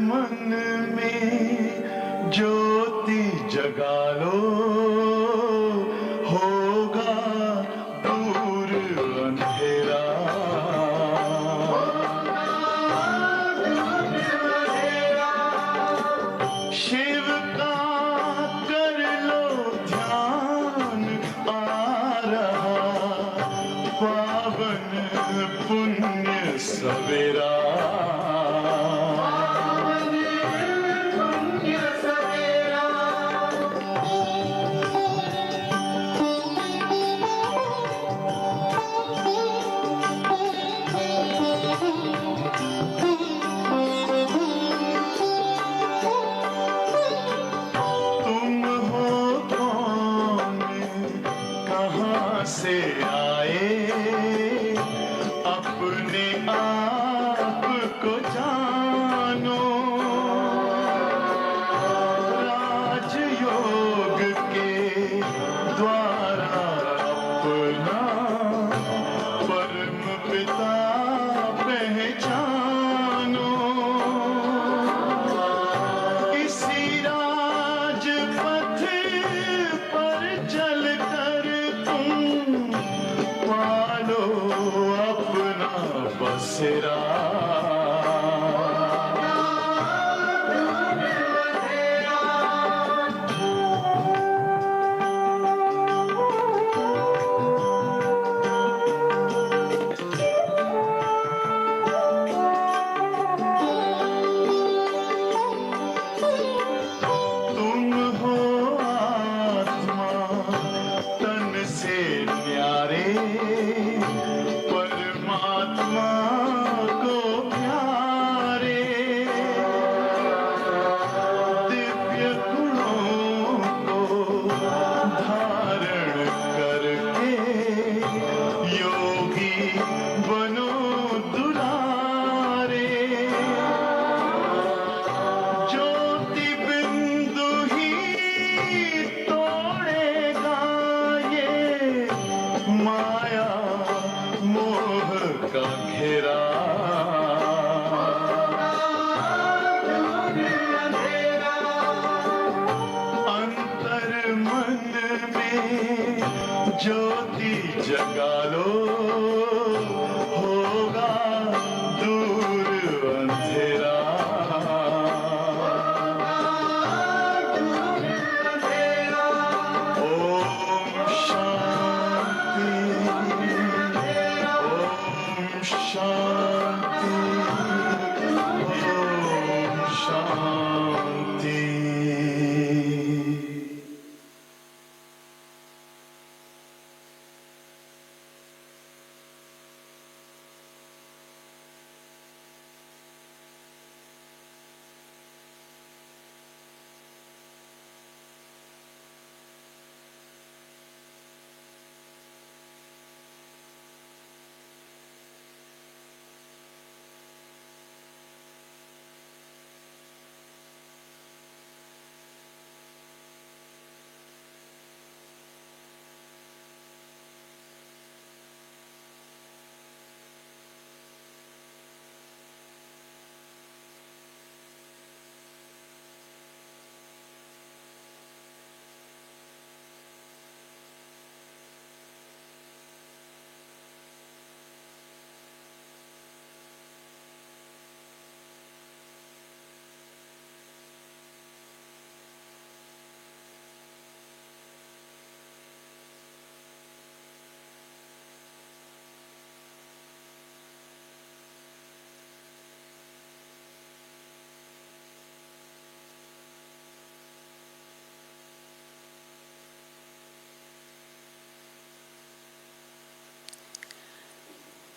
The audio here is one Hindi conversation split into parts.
मन में ज्योति जगा लो, होगा दूर अंधेरा। शिव का कर लो ध्यान, आ रहा पावन पुण्य सवेरा। से आए अपने आप को जानो, राजयोग के द्वारा अपना परम पिता पहचानो। इसी राजपथ पर चलकर पालो अपना बसेरा। तुम हो आत्मा तन से न्यारे, परमात्मा को प्यारे। दिव्य गुणों को धारण करके योगी बनो दुलारे। ज्योति बिंदु ही तोड़ेगा ये माया मोह का घेरा। अंतर मन में ज्योति जगा लो, होगा दूर अंधेरा। ओम शांति, ओम शांति, ओम शांति।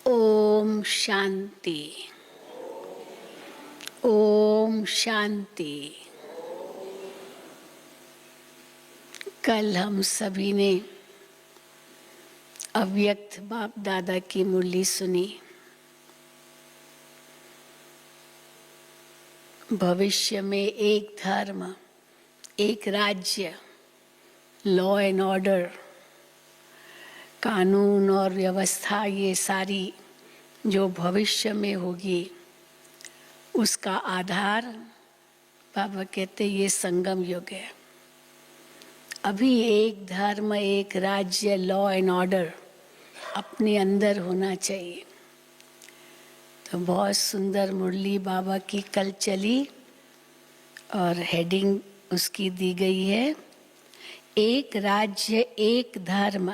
ओम शांति, ओम शांति। कल हम सभी ने अव्यक्त बाप दादा की मुरली सुनी। भविष्य में एक धर्म, एक राज्य, लॉ एंड ऑर्डर, कानून और व्यवस्था, ये सारी जो भविष्य में होगी उसका आधार बाबा कहते ये संगम युग है। अभी एक धर्म, एक राज्य, लॉ एंड ऑर्डर अपने अंदर होना चाहिए। तो बहुत सुंदर मुरली बाबा की कल चली और हेडिंग उसकी दी गई है, एक राज्य एक धर्म,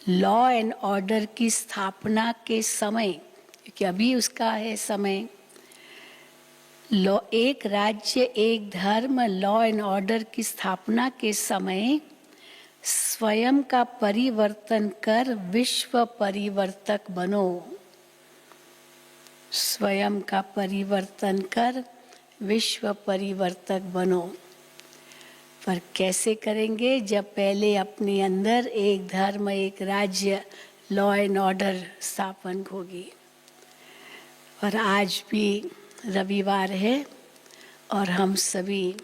लॉ एंड ऑर्डर की स्थापना के समय, क्योंकि अभी उसका है समय। लॉ, एक राज्य एक धर्म, लॉ एंड ऑर्डर की स्थापना के समय स्वयं का परिवर्तन कर विश्व परिवर्तक बनो। स्वयं का परिवर्तन कर विश्व परिवर्तक बनो। पर कैसे करेंगे? जब पहले अपने अंदर एक धर्म, एक राज्य, लॉ एंड ऑर्डर स्थापन होगी। और आज भी रविवार है और हम सभी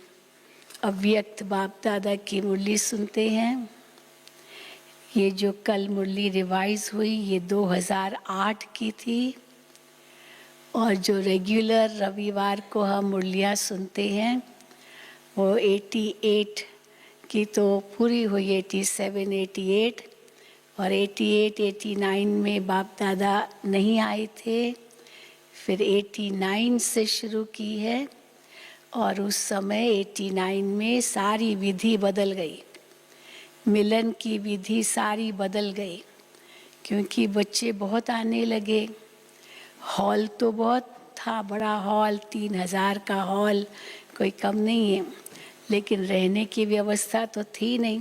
अव्यक्त बाप दादा की मुरली सुनते हैं। ये जो कल मुरली रिवाइज हुई ये 2008 की थी, और जो रेगुलर रविवार को हम मुरलियाँ सुनते हैं वो 88 की तो पूरी हुई, 87, 88 और 88, 89 में बाप दादा नहीं आए थे। फिर 89 से शुरू की है और उस समय 89 में सारी विधि बदल गई, मिलन की विधि सारी बदल गई, क्योंकि बच्चे बहुत आने लगे। हॉल तो बहुत था, बड़ा हॉल, 3000 का हॉल, कोई कम नहीं है, लेकिन रहने की व्यवस्था तो थी नहीं।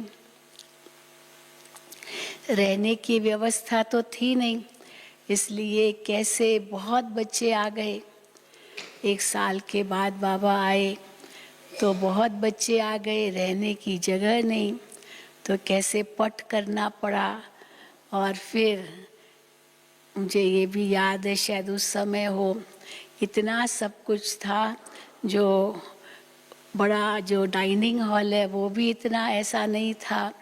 रहने की व्यवस्था तो थी नहीं, इसलिए कैसे बहुत बच्चे आ गए। 1 साल के बाद बाबा आए तो बहुत बच्चे आ गए, रहने की जगह नहीं, तो कैसे पट करना पड़ा। और फिर मुझे ये भी याद है, शायद उस समय हो, इतना सब कुछ था, जो बड़ा जो डाइनिंग हॉल है वो भी इतना ऐसा नहीं था,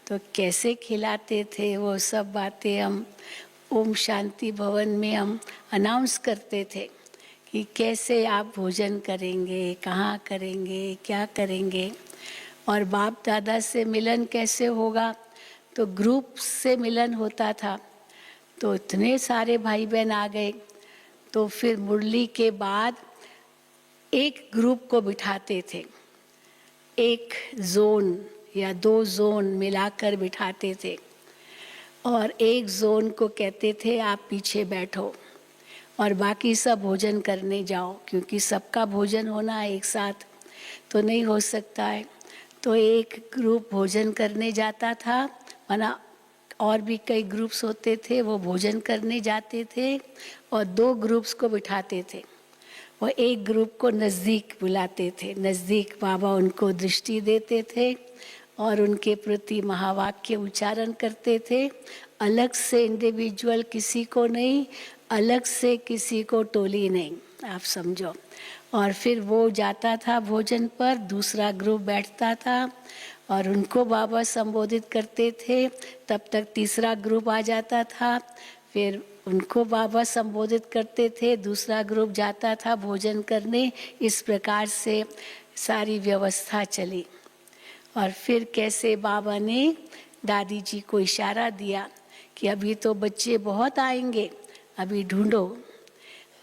तो कैसे खिलाते थे वो सब बातें हम ओम शांति भवन में हम अनाउंस करते थे कि कैसे आप भोजन करेंगे, कहाँ करेंगे, क्या करेंगे। और बाप दादा से मिलन कैसे होगा? तो ग्रुप से मिलन होता था। तो इतने सारे भाई बहन आ गए, तो फिर मुरली के बाद एक ग्रुप को बिठाते थे, एक जोन या 2 जोन मिलाकर बिठाते थे, और एक जोन को कहते थे आप पीछे बैठो और बाकी सब भोजन करने जाओ, क्योंकि सबका भोजन होना है एक साथ तो नहीं हो सकता है। तो एक ग्रुप भोजन करने जाता था, वरना और भी कई ग्रुप्स होते थे, वो भोजन करने जाते थे और 2 ग्रुप्स को बिठाते थे। वो एक ग्रुप को नज़दीक बुलाते थे, नज़दीक बाबा उनको दृष्टि देते थे और उनके प्रति महावाक्य उच्चारण करते थे। अलग से इंडिविजुअल किसी को नहीं, अलग से किसी को टोली नहीं, आप समझो। और फिर वो जाता था भोजन पर, दूसरा ग्रुप बैठता था और उनको बाबा संबोधित करते थे। तब तक तीसरा ग्रुप आ जाता था, फिर उनको बाबा संबोधित करते थे, दूसरा ग्रुप जाता था भोजन करने। इस प्रकार से सारी व्यवस्था चली। और फिर कैसे बाबा ने दादी जी को इशारा दिया कि अभी तो बच्चे बहुत आएंगे, अभी ढूंढो,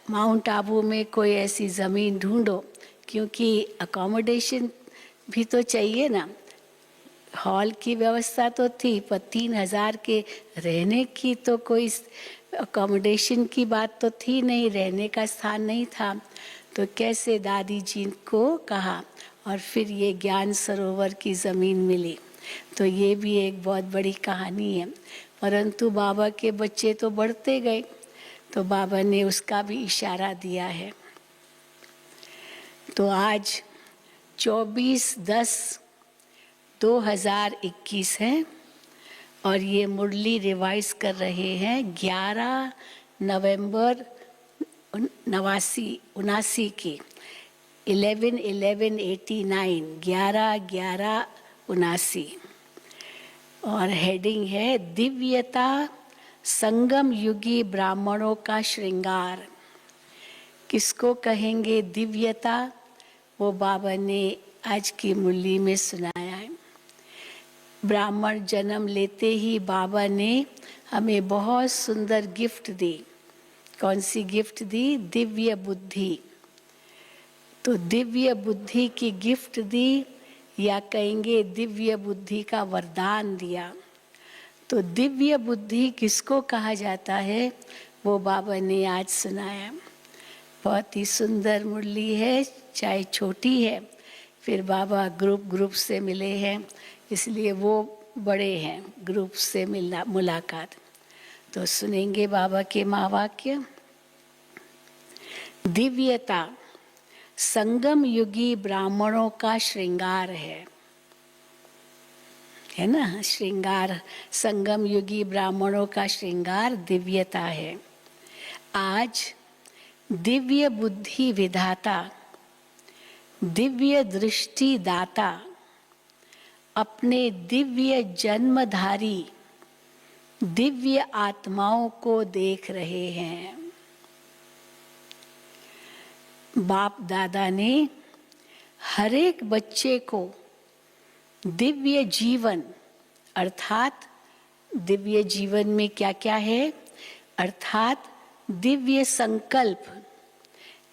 माउंट आबू में कोई ऐसी ज़मीन ढूंढो, क्योंकि अकोमोडेशन भी तो चाहिए ना। हॉल की व्यवस्था तो थी, पर 3000 के रहने की तो कोई अकोमोडेशन की बात तो थी नहीं, रहने का स्थान नहीं था। तो कैसे दादी जी को कहा और फिर ये ज्ञान सरोवर की ज़मीन मिली। तो ये भी एक बहुत बड़ी कहानी है। परंतु बाबा के बच्चे तो बढ़ते गए, तो बाबा ने उसका भी इशारा दिया है। तो आज 24/10/2021 है और ये मुरली रिवाइज कर रहे हैं 11 नवंबर 89 की, 11/11/89, 11/11/79। और हेडिंग है दिव्यता संगम युगी ब्राह्मणों का श्रृंगार। किसको कहेंगे दिव्यता? वो बाबा ने आज की मुरली में सुनाया है। ब्राह्मण जन्म लेते ही बाबा ने हमें बहुत सुंदर गिफ्ट दी। कौन सी गिफ्ट दी? दिव्य बुद्धि। तो दिव्य बुद्धि की गिफ्ट दी, या कहेंगे दिव्य बुद्धि का वरदान दिया। तो दिव्य बुद्धि किसको कहा जाता है, वो बाबा ने आज सुनाया। बहुत ही सुंदर मुरली है, चाहे छोटी है, फिर बाबा ग्रुप से मिले हैं, इसलिए वो बड़े हैं, ग्रुप से मिलना मुलाकात। तो सुनेंगे बाबा के महावाक्य। दिव्यता संगम युगी ब्राह्मणों का श्रृंगार है ना। श्रृंगार, संगम युगी ब्राह्मणों का श्रृंगार दिव्यता है। आज दिव्य बुद्धि विधाता, दिव्य दृष्टि दाता अपने दिव्य जन्मधारी दिव्य आत्माओं को देख रहे हैं। बाप दादा ने हर एक बच्चे को दिव्य जीवन, अर्थात दिव्य जीवन में क्या क्या है, अर्थात दिव्य संकल्प,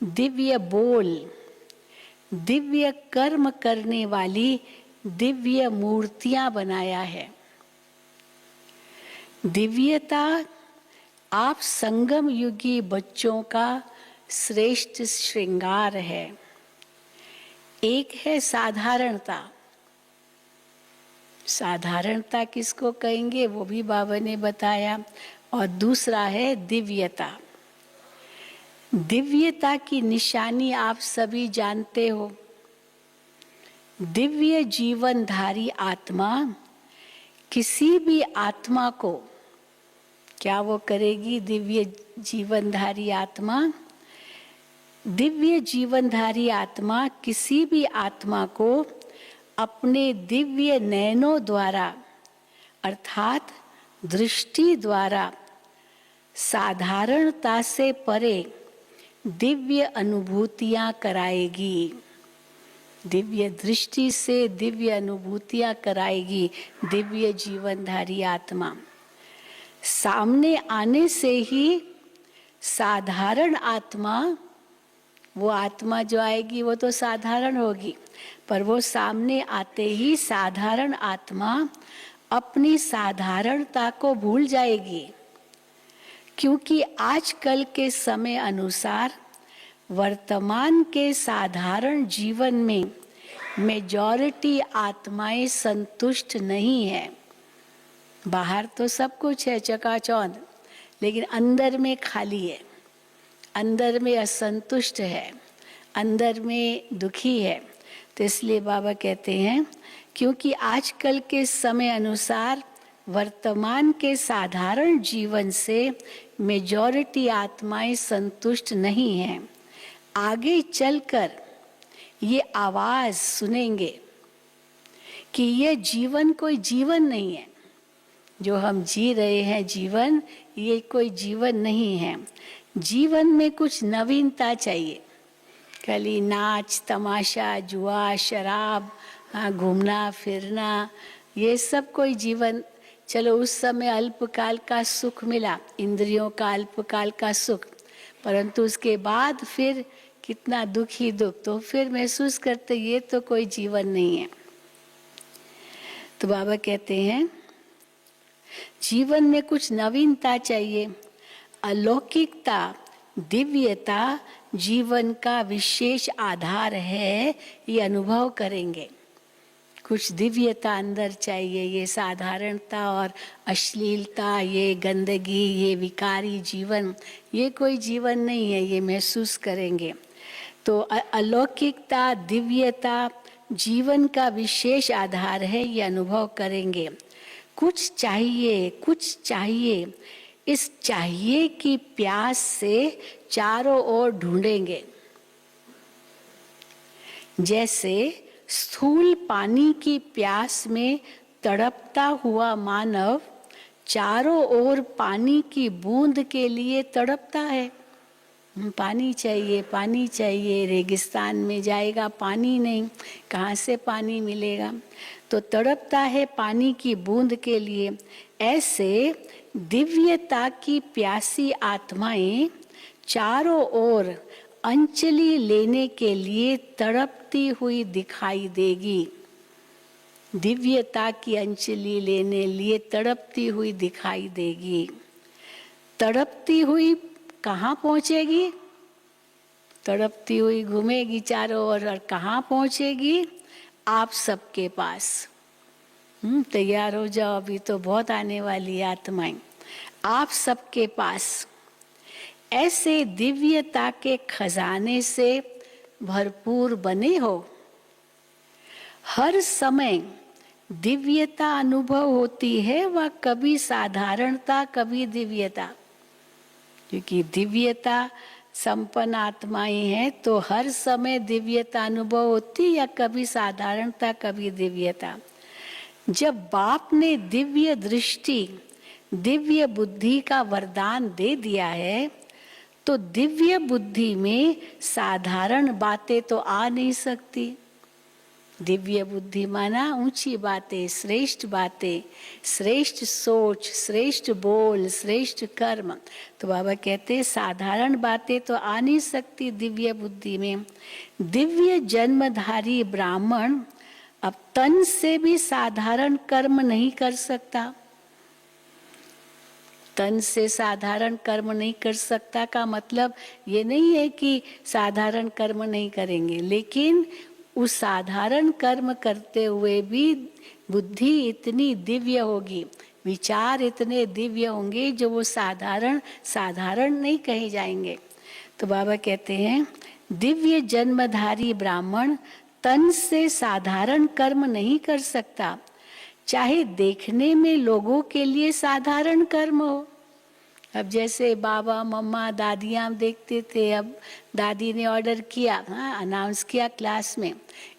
दिव्य बोल, दिव्य कर्म करने वाली दिव्य मूर्तियां बनाया है। दिव्यता आप संगम युगी बच्चों का श्रेष्ठ श्रृंगार है। एक है साधारणता। साधारणता किसको कहेंगे वो भी बाबा ने बताया। और दूसरा है दिव्यता। दिव्यता की निशानी आप सभी जानते हो। दिव्य जीवनधारी आत्मा किसी भी आत्मा को क्या वो करेगी? दिव्य जीवनधारी आत्मा, दिव्य जीवनधारी आत्मा किसी भी आत्मा को अपने दिव्य नयनों द्वारा, अर्थात दृष्टि द्वारा साधारणता से परे दिव्य अनुभूतियां कराएगी। दिव्य दृष्टि से दिव्य अनुभूतियां कराएगी दिव्य जीवनधारी आत्मा। सामने आने से ही साधारण आत्मा, वो आत्मा जो आएगी वो तो साधारण होगी, पर वो सामने आते ही साधारण आत्मा अपनी साधारणता को भूल जाएगी। क्योंकि आजकल के समय अनुसार वर्तमान के साधारण जीवन में मेजॉरिटी आत्माएं संतुष्ट नहीं है। बाहर तो सब कुछ है चकाचौंध, लेकिन अंदर में खाली है, अंदर में असंतुष्ट है, अंदर में दुखी है। तो इसलिए बाबा कहते हैं क्योंकि आजकल के समय अनुसार वर्तमान के साधारण जीवन से मेजॉरिटी आत्माएं संतुष्ट नहीं हैं। आगे चलकर ये आवाज सुनेंगे कि ये जीवन कोई जीवन नहीं है, जो हम जी रहे हैं जीवन, ये कोई जीवन नहीं है। जीवन में कुछ नवीनता चाहिए। खाली नाच तमाशा, जुआ, शराब, घूमना फिरना, ये सब कोई जीवन। चलो उस समय अल्पकाल का सुख मिला, इंद्रियों का अल्पकाल का सुख, परंतु उसके बाद फिर कितना दुख ही दुख, तो फिर महसूस करते ये तो कोई जीवन नहीं है। तो बाबा कहते हैं जीवन में कुछ नवीनता चाहिए। अलौकिकता, दिव्यता जीवन का विशेष आधार है, ये अनुभव करेंगे। कुछ दिव्यता अंदर चाहिए। ये साधारणता और अश्लीलता, ये गंदगी, ये विकारी जीवन, ये कोई जीवन नहीं है, ये महसूस करेंगे। तो अलौकिकता, दिव्यता जीवन का विशेष आधार है, ये अनुभव करेंगे। कुछ चाहिए, कुछ चाहिए, इस चाहिए की प्यास से चारों ओर ढूंढेंगे। जैसे स्थूल पानी की प्यास में तड़पता हुआ मानव चारों ओर पानी की बूंद के लिए तड़पता है। पानी चाहिए, पानी चाहिए, रेगिस्तान में जाएगा, पानी नहीं, कहाँ से पानी मिलेगा? तो तड़पता है पानी की बूंद के लिए। ऐसे दिव्यता की प्यासी आत्माएं चारों ओर अंजलि लेने के लिए तड़पती हुई दिखाई देगी। दिव्यता की अंजलि लेने लिए तड़पती हुई दिखाई देगी। तड़पती हुई कहाँ पहुंचेगी? तड़पती हुई घूमेगी चारों ओर और कहाँ पहुंचेगी? आप सबके पास। तैयार हो जाओ, अभी तो बहुत आने वाली आत्माएं आप सबके पास। ऐसे दिव्यता के खजाने से भरपूर बने हो। हर समय दिव्यता अनुभव होती है, वह कभी साधारणता कभी दिव्यता, क्योंकि दिव्यता संपन्न आत्माएं हैं तो हर समय दिव्यता अनुभव होती, या कभी साधारणता कभी दिव्यता। जब बाप ने दिव्य दृष्टि, दिव्य बुद्धि का वरदान दे दिया है, तो दिव्य बुद्धि में साधारण बातें तो आ नहीं सकती। दिव्य बुद्धि माना ऊंची बातें, श्रेष्ठ बातें, श्रेष्ठ सोच, श्रेष्ठ बोल, श्रेष्ठ कर्म। तो बाबा कहते हैं साधारण बातें तो आ नहीं सकती दिव्य बुद्धि में। दिव्य जन्मधारी ब्राह्मण अब तन से भी साधारण कर्म नहीं कर सकता। तन से साधारण कर्म नहीं कर सकता का मतलब ये नहीं है कि साधारण कर्म नहीं करेंगे, लेकिन उस साधारण कर्म करते हुए भी बुद्धि इतनी दिव्य होगी, विचार इतने दिव्य होंगे जो वो साधारण नहीं कहे जाएंगे। तो बाबा कहते हैं दिव्य जन्मधारी ब्राह्मण तन से साधारण कर्म नहीं कर सकता, चाहे देखने में लोगों के लिए साधारण कर्म हो। अब जैसे बाबा मम्मा दादियाँ देखते थे, अब दादी ने ऑर्डर किया, अनाउंस किया क्लास में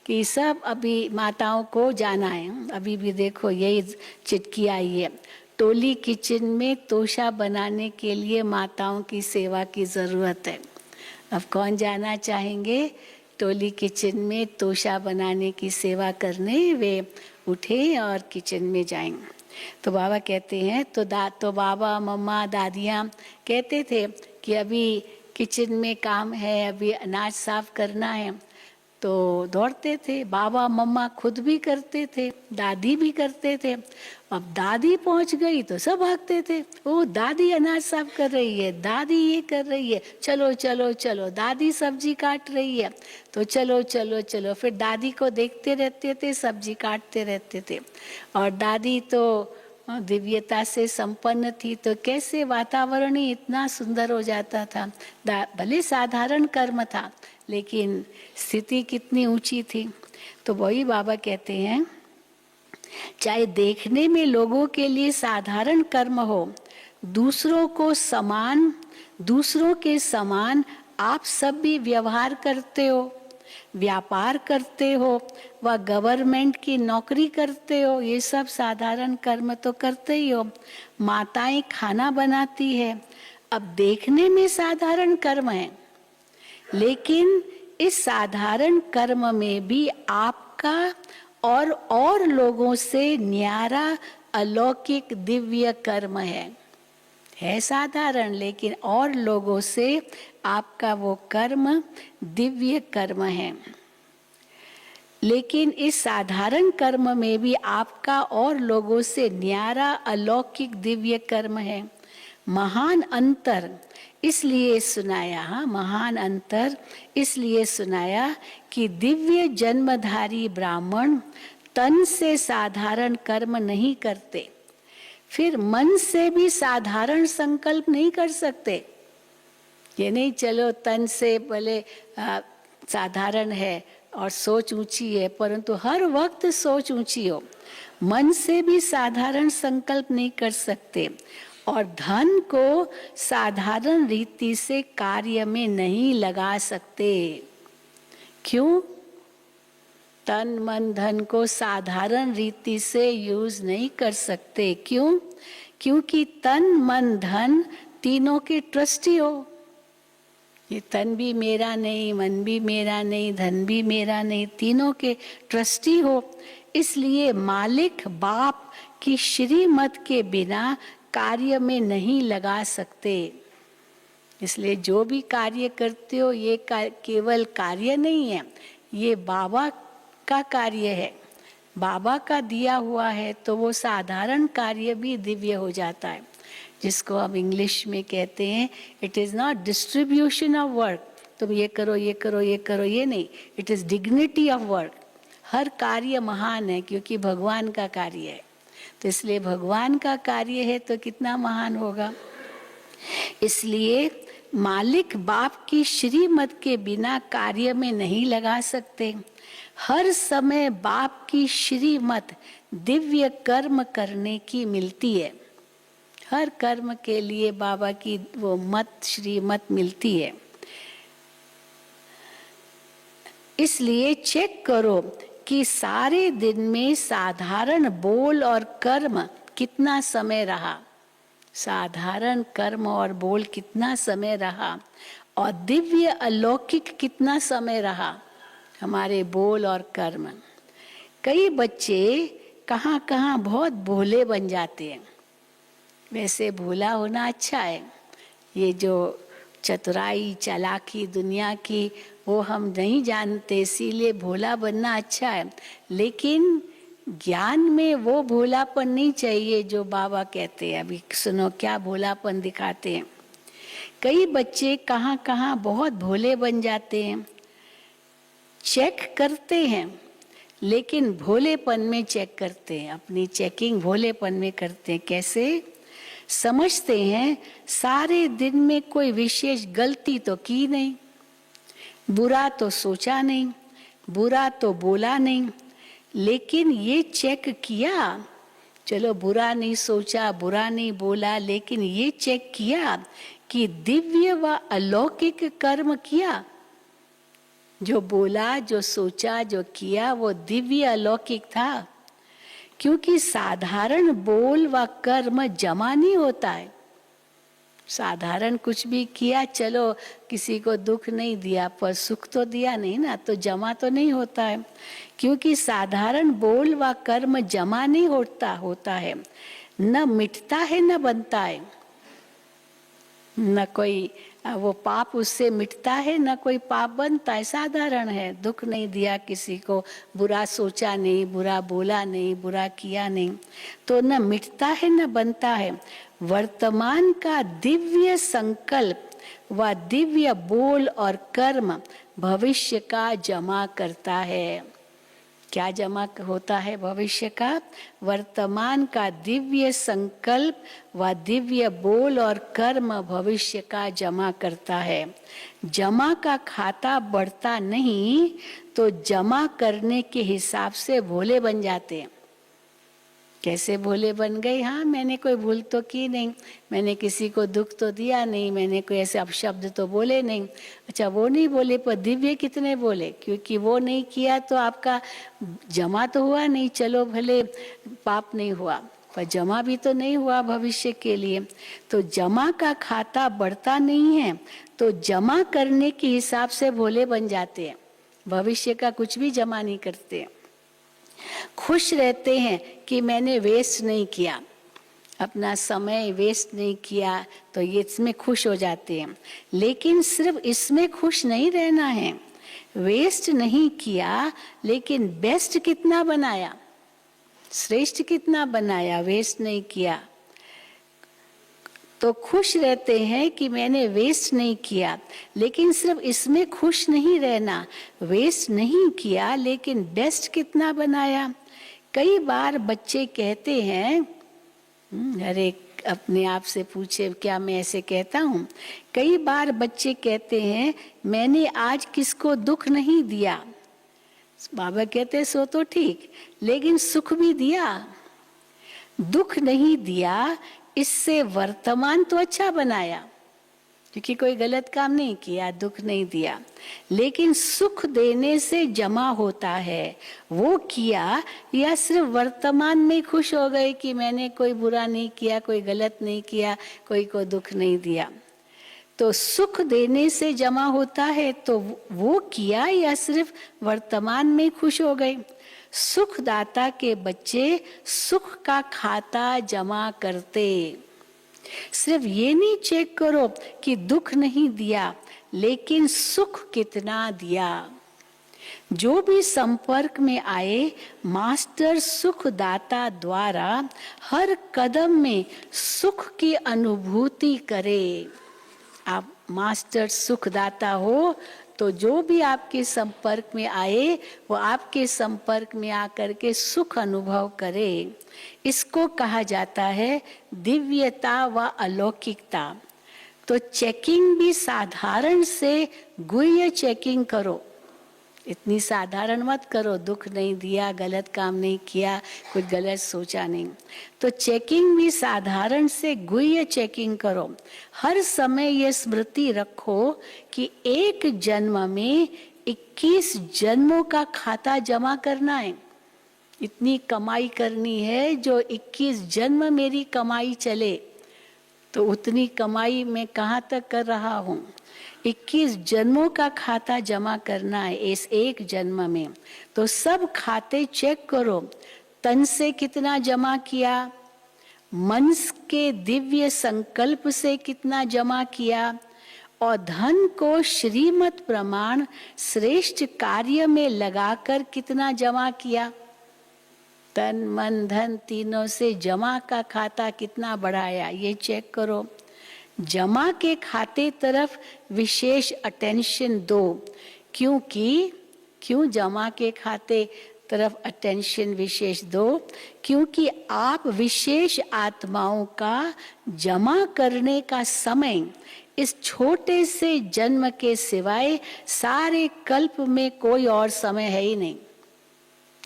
कि सब अभी माताओं को जाना है। अभी भी देखो यही चिटकी आई है, टोली किचन में तोशा बनाने के लिए माताओं की सेवा की ज़रूरत है। अब कौन जाना चाहेंगे टोली किचन में तोशा बनाने की सेवा करने? वे उठे और किचन में जाएंगे। तो बाबा कहते हैं तो बाबा मम्मा दादियाँ कहते थे कि अभी किचन में काम है, अभी अनाज साफ करना है, तो दौड़ते थे। बाबा मम्मा खुद भी करते थे, दादी भी करते थे। अब दादी पहुंच गई तो सब भागते थे, ओ दादी अनाज साफ कर रही है, दादी ये कर रही है, चलो चलो चलो, दादी सब्जी काट रही है, तो चलो चलो चलो। फिर दादी को देखते रहते थे, सब्जी काटते रहते थे। और दादी तो दिव्यता से संपन्न थी, तो कैसे वातावरण ही इतना सुंदर हो जाता था। भले साधारण कर्म था, लेकिन स्थिति कितनी ऊंची थी। तो वही बाबा कहते हैं चाहे देखने में लोगों के लिए साधारण कर्म हो, दूसरों के समान आप सब भी व्यवहार करते हो, व्यापार करते हो, व गवर्नमेंट की नौकरी करते हो, ये सब साधारण कर्म तो करते ही हो। माताएं खाना बनाती है, अब देखने में साधारण कर्म है, लेकिन इस साधारण कर्म में भी आपका और लोगों से न्यारा अलौकिक दिव्य कर्म है साधारण, लेकिन और लोगों से आपका वो कर्म दिव्य कर्म है। लेकिन इस साधारण कर्म में भी आपका और लोगों से न्यारा अलौकिक दिव्य कर्म है। महान अंतर इसलिए सुनाया, महान अंतर इसलिए सुनाया कि दिव्य जन्मधारी ब्राह्मण तन से साधारण कर्म नहीं करते, फिर मन से भी साधारण संकल्प नहीं कर सकते। ये नहीं चलो तन से भले साधारण है और सोच ऊंची है, परंतु हर वक्त सोच ऊंची हो। मन से भी साधारण संकल्प नहीं कर सकते, और धन को साधारण रीति से कार्य में नहीं लगा सकते। क्यों? तन मन धन को साधारण रीति से यूज नहीं कर सकते। क्यों? क्योंकि तन मन धन तीनों के ट्रस्टी हो। ये तन भी मेरा नहीं, मन भी मेरा नहीं, धन भी मेरा नहीं, तीनों के ट्रस्टी हो। इसलिए मालिक बाप की श्रीमत के बिना कार्य में नहीं लगा सकते। इसलिए जो भी कार्य करते हो ये केवल कार्य नहीं है, ये बाबा का कार्य है, बाबा का दिया हुआ है, तो वो साधारण कार्य भी दिव्य हो जाता है, जिसको हम इंग्लिश में कहते हैं it is not distribution of work, तुम ये करो ये करो ये करो, ये नहीं, it is dignity of work. हर कार्य महान है क्योंकि भगवान का कार्य है, तो इसलिए भगवान का कार्य है तो कितना महान होगा। इसलिए मालिक बाप की श्रीमत के बिना कार्य में नहीं लगा सकते। हर समय बाप की श्रीमत दिव्य कर्म करने की मिलती है, हर कर्म के लिए बाबा की वो मत श्रीमत मिलती है। इसलिए चेक करो कि सारे दिन में साधारण बोल और कर्म कितना समय रहा, साधारण कर्म और बोल कितना समय रहा, और दिव्य अलौकिक कितना समय रहा हमारे बोल और कर्म। कई बच्चे कहाँ कहाँ बहुत भोले बन जाते हैं। वैसे भोला होना अच्छा है, ये जो चतुराई चालाकी दुनिया की वो हम नहीं जानते, इसीलिए भोला बनना अच्छा है, लेकिन ज्ञान में वो भोलापन नहीं चाहिए जो बाबा कहते हैं। अभी सुनो क्या भोलापन दिखाते हैं। कई बच्चे कहाँ कहाँ बहुत भोले बन जाते हैं, चेक करते हैं लेकिन भोलेपन में चेक करते हैं, अपनी चेकिंग भोलेपन में करते हैं। कैसे? समझते हैं सारे दिन में कोई विशेष गलती तो की नहीं, बुरा तो सोचा नहीं, बुरा तो बोला नहीं, लेकिन ये चेक किया, चलो बुरा नहीं सोचा बुरा नहीं बोला, लेकिन ये चेक किया कि दिव्य व अलौकिक कर्म किया। जो बोला जो सोचा जो किया वो दिव्य अलौकिक था, क्योंकि साधारण बोल व कर्म जमा नहीं होता है। साधारण कुछ भी किया, चलो किसी को दुख नहीं दिया पर सुख तो दिया नहीं ना, तो जमा तो नहीं होता है, क्योंकि साधारण बोल व कर्म जमा नहीं होता है, न मिटता है न बनता है, न कोई वो पाप उससे मिटता है न कोई पाप बनता है। साधारण है, दुख नहीं दिया किसी को, बुरा सोचा नहीं, बुरा बोला नहीं, बुरा किया नहीं, तो न मिटता है न बनता है। वर्तमान का दिव्य संकल्प व दिव्य बोल और कर्म भविष्य का जमा करता है। क्या जमा होता है भविष्य का? वर्तमान का दिव्य संकल्प व दिव्य बोल और कर्म भविष्य का जमा करता है। जमा का खाता बढ़ता नहीं तो जमा करने के हिसाब से भोले बन जाते हैं। कैसे भोले बन गए? हाँ, मैंने कोई भूल तो की नहीं, मैंने किसी को दुख तो दिया नहीं, मैंने कोई ऐसे अपशब्द तो बोले नहीं। अच्छा, वो नहीं बोले पर दिव्य कितने बोले, क्योंकि वो नहीं किया तो आपका जमा तो हुआ नहीं। चलो भले पाप नहीं हुआ पर जमा भी तो नहीं हुआ भविष्य के लिए। तो जमा का खाता बढ़ता नहीं है तो जमा करने के हिसाब से भोले बन जाते हैं, भविष्य का कुछ भी जमा नहीं करते। खुश रहते हैं कि मैंने वेस्ट नहीं किया, अपना समय वेस्ट नहीं किया, तो ये इसमें खुश हो जाते हैं। लेकिन सिर्फ इसमें खुश नहीं रहना है, वेस्ट नहीं किया लेकिन बेस्ट कितना बनाया, श्रेष्ठ कितना बनाया, वेस्ट नहीं किया। तो खुश रहते हैं कि मैंने वेस्ट नहीं किया, लेकिन सिर्फ इसमें खुश नहीं रहना, वेस्ट नहीं किया लेकिन बेस्ट कितना बनाया। कई बार बच्चे कहते हैं, अरे अपने आप से पूछे क्या मैं ऐसे कहता हूँ? कई बार बच्चे कहते हैं मैंने आज किसको दुख नहीं दिया। बाबा कहते सो तो ठीक, लेकिन सुख भी दिया, दुख नहीं दिया, इससे वर्तमान तो अच्छा बनाया, क्योंकि कोई गलत काम नहीं किया, दुख नहीं दिया, लेकिन सुख देने से जमा होता है, वो किया या सिर्फ वर्तमान में खुश हो गए कि मैंने कोई बुरा नहीं किया, कोई गलत नहीं किया, कोई को दुख नहीं दिया। तो सुख देने से जमा होता है, तो वो किया या सिर्फ वर्तमान में खुश हो गए? सुखदाता के बच्चे सुख का खाता जमा करते। सिर्फ ये नहीं चेक करो कि दुख नहीं दिया, लेकिन सुख कितना दिया। जो भी संपर्क में आए, मास्टर सुखदाता द्वारा हर कदम में सुख की अनुभूति करे। आप मास्टर सुखदाता हो तो जो भी आपके संपर्क में आए वो आपके संपर्क में आकर के सुख अनुभव करे। इसको कहा जाता है दिव्यता व अलौकिकता। तो चेकिंग भी साधारण से गुह्य चेकिंग करो। इतनी साधारण मत करो, दुख नहीं दिया, गलत काम नहीं किया, कुछ गलत सोचा नहीं। तो चेकिंग भी साधारण से गुह्य चेकिंग करो। हर समय ये स्मृति रखो कि एक जन्म में 21 जन्मों का खाता जमा करना है। इतनी कमाई करनी है जो 21 जन्म मेरी कमाई चले। तो उतनी कमाई मैं कहाँ तक कर रहा हूँ? 21 जन्मों का खाता जमा करना है इस एक जन्म में। तो सब खाते चेक करो। तन से कितना जमा किया, मन के दिव्य संकल्प से कितना जमा किया, और धन को श्रीमत प्रमाण श्रेष्ठ कार्य में लगाकर कितना जमा किया। तन मन धन तीनों से जमा का खाता कितना बढ़ाया, ये चेक करो। जमा के खाते तरफ विशेष अटेंशन दो। क्यों जमा के खाते तरफ अटेंशन विशेष दो? क्योंकि आप विशेष आत्माओं का जमा करने का समय इस छोटे से जन्म के सिवाय सारे कल्प में कोई और समय है ही नहीं।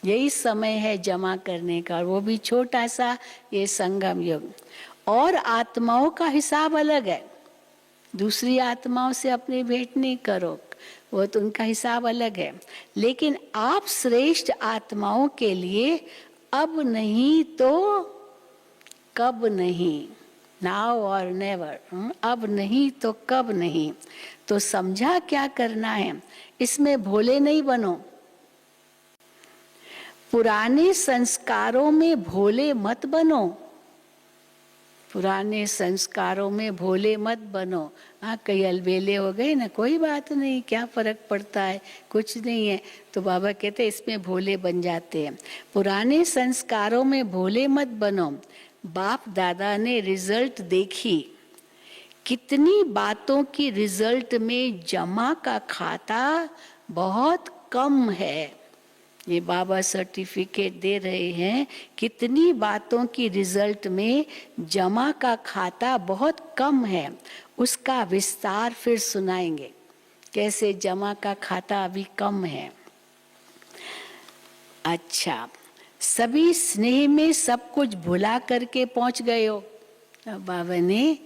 यही समय है जमा करने का, वो भी छोटा सा, ये संगम युग। और आत्माओं का हिसाब अलग है। दूसरी आत्माओं से अपनी भेंट नहीं करो, वो तो उनका हिसाब अलग है। लेकिन आप श्रेष्ठ आत्माओं के लिए अब नहीं तो कब नहीं, नाउ और नेवर, अब नहीं तो कब नहीं। तो समझा क्या करना है? इसमें भोले नहीं बनो। पुराने संस्कारों में भोले मत बनो। पुराने संस्कारों में भोले मत बनो। हाँ, कई अलबेले हो गए ना, कोई बात नहीं, क्या फर्क पड़ता है, कुछ नहीं है। तो बाबा कहते इसमें भोले बन जाते हैं। पुराने संस्कारों में भोले मत बनो। बाप दादा ने रिजल्ट देखी, कितनी बातों की रिजल्ट में जमा का खाता बहुत कम है। ये बाबा सर्टिफिकेट दे रहे हैं, कितनी बातों की रिजल्ट में जमा का खाता बहुत कम है। उसका विस्तार फिर सुनाएंगे, कैसे जमा का खाता अभी कम है। अच्छा, सभी स्नेह में सब कुछ भुला करके पहुंच गए हो। बाबा ने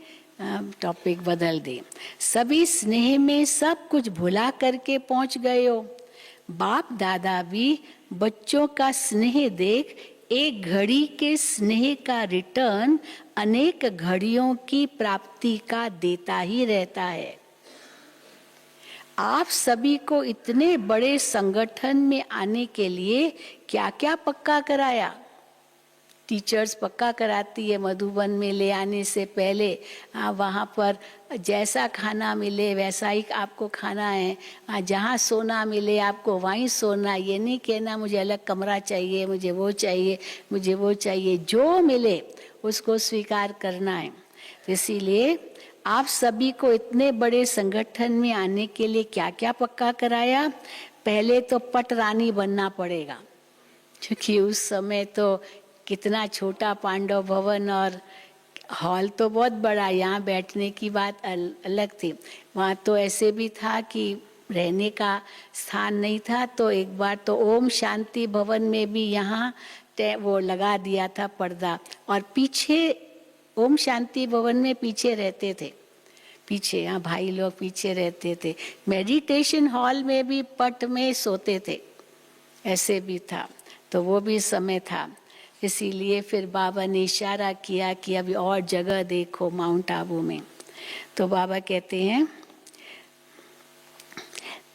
टॉपिक बदल दी। सभी स्नेह में सब कुछ भुला करके पहुंच गए हो। बाप दादा भी बच्चों का स्नेह देख एक घड़ी के स्नेह का रिटर्न अनेक घड़ियों की प्राप्ति का देता ही रहता है। आप सभी को इतने बड़े संगठन में आने के लिए क्या क्या पक्का कराया? टीचर्स पक्का कराती है मधुबन में ले आने से पहले। वहाँ पर जैसा खाना मिले वैसा ही आपको खाना है। जहाँ सोना मिले आपको वहीं सोना। ये नहीं कहना मुझे अलग कमरा चाहिए, मुझे वो चाहिए, मुझे वो चाहिए। जो मिले उसको स्वीकार करना है। इसीलिए आप सभी को इतने बड़े संगठन में आने के लिए क्या क्या पक्का कराया? पहले तो पटरानी बनना पड़ेगा, क्योंकि उस समय तो कितना छोटा पांडव भवन और हॉल तो बहुत बड़ा, यहाँ बैठने की बात अलग थी। वहाँ तो ऐसे भी था कि रहने का स्थान नहीं था। तो एक बार तो ओम शांति भवन में भी यहाँ वो लगा दिया था पर्दा, और पीछे ओम शांति भवन में पीछे रहते थे, पीछे यहाँ भाई लोग पीछे रहते थे। मेडिटेशन हॉल में भी पट में सोते थे, ऐसे भी था। तो वो भी समय था। इसीलिए फिर बाबा ने इशारा किया कि अभी और जगह देखो माउंट आबू में। तो बाबा कहते हैं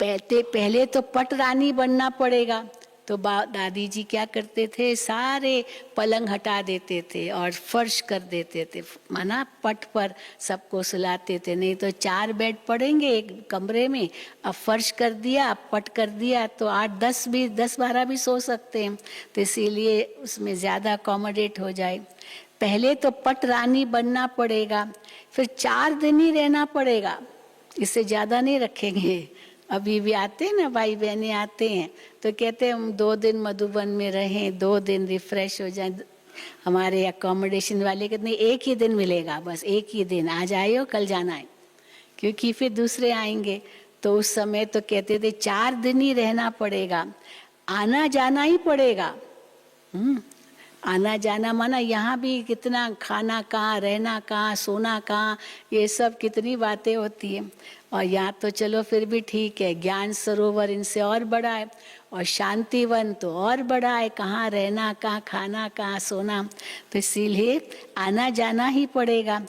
पहले तो पट रानी बनना पड़ेगा। तो दादी जी क्या करते थे, सारे पलंग हटा देते थे और फर्श कर देते थे, माना पट पर सबको सुलाते थे। नहीं तो 4 बेड पड़ेंगे एक कमरे में, अब फर्श कर दिया, पट कर दिया तो 8-10 भी 10-12 भी सो सकते हैं। तो इसीलिए उसमें ज़्यादा अकोमोडेट हो जाए। पहले तो पट रानी बनना पड़ेगा, फिर 4 दिन ही रहना पड़ेगा, इससे ज़्यादा नहीं रखेंगे। अभी भी आते हैं ना, भाई बहनें आते हैं तो कहते हैं हम 2 दिन मधुबन में रहें, 2 दिन रिफ्रेश हो जाएं। हमारे अकोमोडेशन वाले कहते नहीं, 1 ही दिन मिलेगा, बस 1 ही दिन, आज आए हो कल जाना है, क्योंकि फिर दूसरे आएंगे। तो उस समय तो कहते थे 4 दिन ही रहना पड़ेगा, आना जाना ही पड़ेगा। आना जाना माना यहाँ भी कितना, खाना कहाँ, रहना कहाँ, सोना कहाँ, ये सब कितनी बातें होती है। और यहाँ तो चलो फिर भी ठीक है, ज्ञान सरोवर इनसे और बड़ा है, और शांतिवन तो और बड़ा है, कहाँ रहना, कहाँ खाना, कहाँ सोना। तो इसीलिए आना जाना ही पड़ेगा।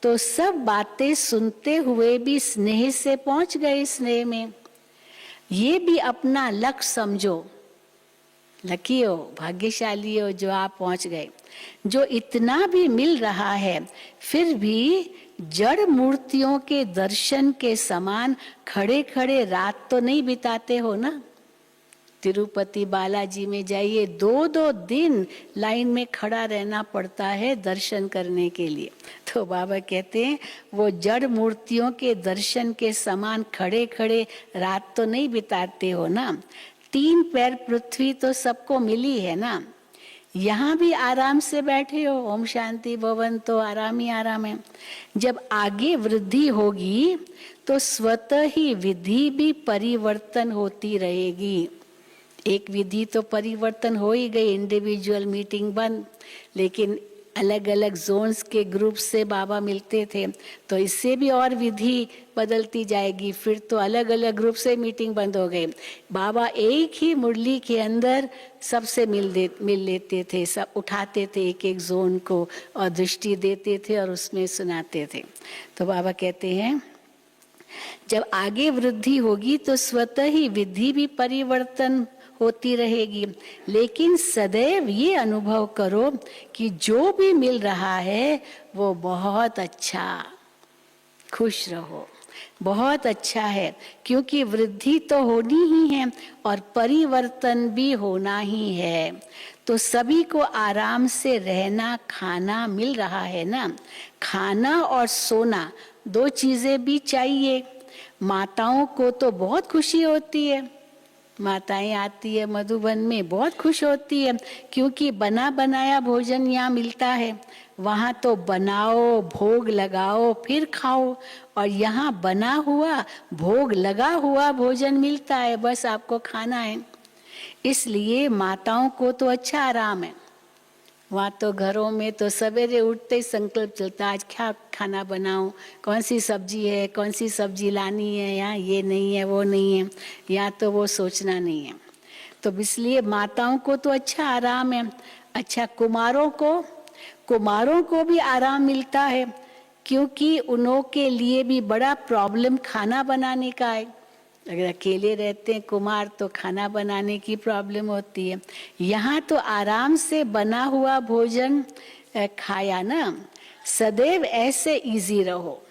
तो सब बातें सुनते हुए भी स्नेह से पहुँच गए स्नेह में। ये भी अपना लक्ष्य समझो, लकी हो, भाग्यशाली हो जो आप पहुंच गए। जो इतना भी मिल रहा है फिर भी जड़ मूर्तियों के दर्शन के समान खड़े खड़े रात तो नहीं बिताते हो ना। तिरुपति बालाजी में जाइए, 2-2 दिन लाइन में खड़ा रहना पड़ता है दर्शन करने के लिए। तो बाबा कहते हैं वो जड़ मूर्तियों के दर्शन के समान खड़े खड़े रात तो नहीं बिताते हो ना। 3 पैर पृथ्वी तो सबको मिली है ना। यहाँ भी आराम से बैठे हो, ओम शांति भवन तो आराम ही आराम है। जब आगे वृद्धि होगी तो स्वतः ही विधि भी परिवर्तन होती रहेगी। एक विधि तो परिवर्तन हो ही गई, इंडिविजुअल मीटिंग बंद, लेकिन अलग अलग जोन्स के ग्रुप से बाबा मिलते थे, तो इससे भी और विधि बदलती जाएगी। फिर तो अलग अलग ग्रुप से मीटिंग बंद हो गई। बाबा एक ही मुरली के अंदर सबसे मिल लेते थे, सब उठाते थे एक एक जोन को और दृष्टि देते थे और उसमें सुनाते थे। तो बाबा कहते हैं जब आगे वृद्धि होगी तो स्वतः ही विधि भी परिवर्तन होती रहेगी, लेकिन सदैव ये अनुभव करो कि जो भी मिल रहा है वो बहुत अच्छा, खुश रहो, बहुत अच्छा है, क्योंकि वृद्धि तो होनी ही है और परिवर्तन भी होना ही है। तो सभी को आराम से रहना खाना मिल रहा है ना। खाना और सोना 2 चीजें भी चाहिए। माताओं को तो बहुत खुशी होती है, माताएं आती है मधुबन में, बहुत खुश होती है, क्योंकि बना बनाया भोजन यहाँ मिलता है। वहाँ तो बनाओ, भोग लगाओ, फिर खाओ, और यहाँ बना हुआ भोग लगा हुआ भोजन मिलता है, बस आपको खाना है। इसलिए माताओं को तो अच्छा आराम है। वहाँ तो घरों में तो सवेरे उठते ही संकल्प चलता है आज क्या खाना बनाऊं, कौन सी सब्जी है, कौन सी सब्जी लानी है, यहाँ ये नहीं है वो नहीं है, यहाँ तो वो सोचना नहीं है। तो इसलिए माताओं को तो अच्छा आराम है। अच्छा, कुमारों को भी आराम मिलता है, क्योंकि उन्हों के लिए भी बड़ा प्रॉब्लम खाना बनाने का है। अगर अकेले रहते हैं कुमार तो खाना बनाने की प्रॉब्लम होती है। यहाँ तो आराम से बना हुआ भोजन खाया ना। सदैव ऐसे इजी रहो,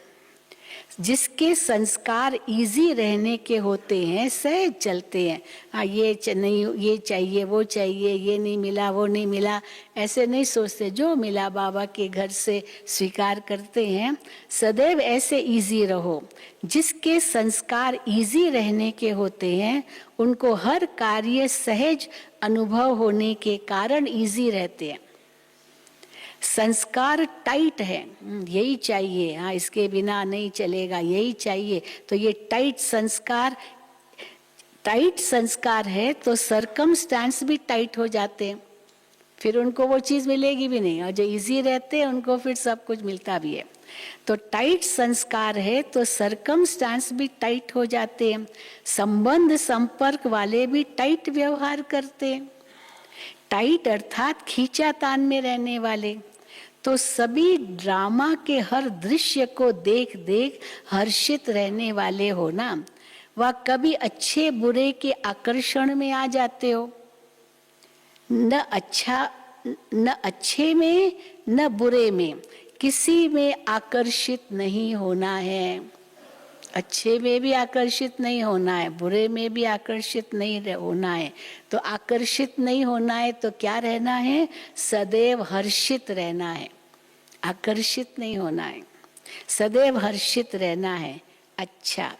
जिसके संस्कार इजी रहने के होते हैं सहज चलते हैं। हाँ ये नहीं, ये चाहिए वो चाहिए, ये नहीं मिला वो नहीं मिला, ऐसे नहीं सोचते। जो मिला बाबा के घर से स्वीकार करते हैं। सदैव ऐसे इजी रहो, जिसके संस्कार इजी रहने के होते हैं उनको हर कार्य सहज अनुभव होने के कारण इजी रहते हैं। संस्कार टाइट है, यही चाहिए, हाँ इसके बिना नहीं चलेगा, यही चाहिए, तो ये टाइट संस्कार है तो सरकमस्टेंस भी टाइट हो जाते हैं, फिर उनको वो चीज मिलेगी भी नहीं। और जो इजी रहते हैं उनको फिर सब कुछ मिलता भी है। तो टाइट संस्कार है तो सरकमस्टेंस भी टाइट हो जाते हैं। संबंध संपर्क वाले भी टाइट व्यवहार करते हैं। टाइट अर्थात खींचातान में रहने वाले। तो सभी ड्रामा के हर दृश्य को देख देख हर्षित रहने वाले हो ना, वह कभी अच्छे बुरे के आकर्षण में आ जाते हो? न अच्छे में न बुरे में, किसी में आकर्षित नहीं होना है। अच्छे में भी आकर्षित नहीं होना है, बुरे में भी आकर्षित नहीं होना है। तो आकर्षित नहीं होना है तो क्या रहना है? सदैव हर्षित रहना है। आकर्षित नहीं होना है, सदैव हर्षित रहना है। अच्छा,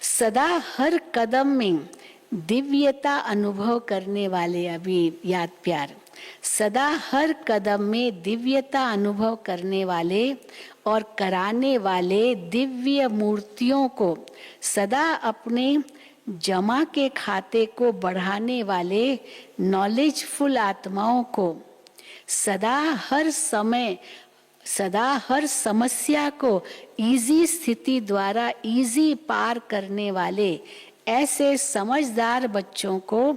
सदा हर कदम में दिव्यता अनुभव करने वाले, अभी याद प्यार, सदा हर कदम में दिव्यता अनुभव करने वाले और कराने वाले दिव्य मूर्तियों को, सदा अपने जमा के खाते को बढ़ाने वाले नॉलेजफुल आत्माओं को, सदा हर समस्या को इजी स्थिति द्वारा इजी पार करने वाले ऐसे समझदार बच्चों को,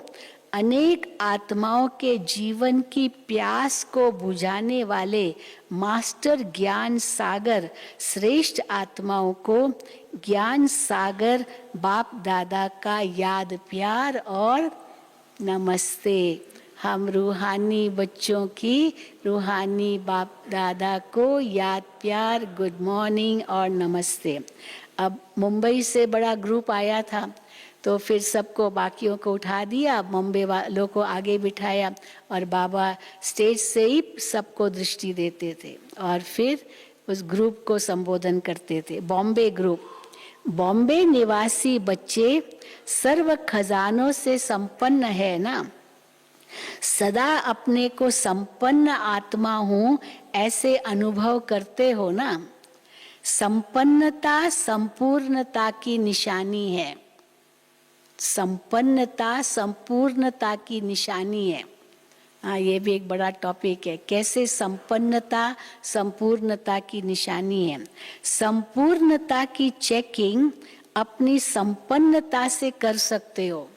अनेक आत्माओं के जीवन की प्यास को बुझाने वाले मास्टर ज्ञान सागर श्रेष्ठ आत्माओं को ज्ञान सागर बाप दादा का याद प्यार और नमस्ते। हम रूहानी बच्चों की रूहानी बाप दादा को याद प्यार, गुड मॉर्निंग और नमस्ते। अब मुंबई से बड़ा ग्रुप आया था तो फिर सबको, बाकियों को उठा दिया, मुंबई वालों को आगे बिठाया और बाबा स्टेज से ही सबको दृष्टि देते थे और फिर उस ग्रुप को संबोधन करते थे। बॉम्बे ग्रुप, बॉम्बे निवासी बच्चे सर्व खजानों से संपन्न है ना, सदा अपने को संपन्न आत्मा हूं ऐसे अनुभव करते हो ना। संपन्नता संपूर्णता की निशानी है। संपन्नता संपूर्णता की निशानी है। हाँ, ये भी एक बड़ा टॉपिक है, कैसे संपन्नता संपूर्णता की निशानी है। संपूर्णता की चेकिंग अपनी संपन्नता से कर सकते हो,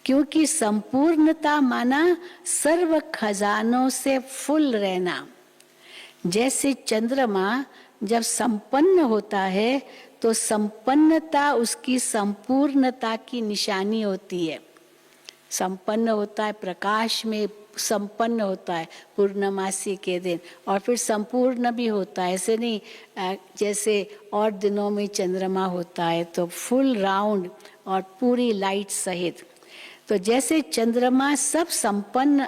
क्योंकि संपूर्णता माना सर्व खजानों से फुल रहना। जैसे चंद्रमा जब संपन्न होता है तो संपन्नता उसकी संपूर्णता की निशानी होती है। संपन्न होता है, प्रकाश में संपन्न होता है पूर्णमासी के दिन, और फिर संपूर्ण भी होता है। ऐसे नहीं जैसे और दिनों में चंद्रमा होता है तो फुल राउंड और पूरी लाइट सहित। तो जैसे चंद्रमा सब संपन्न,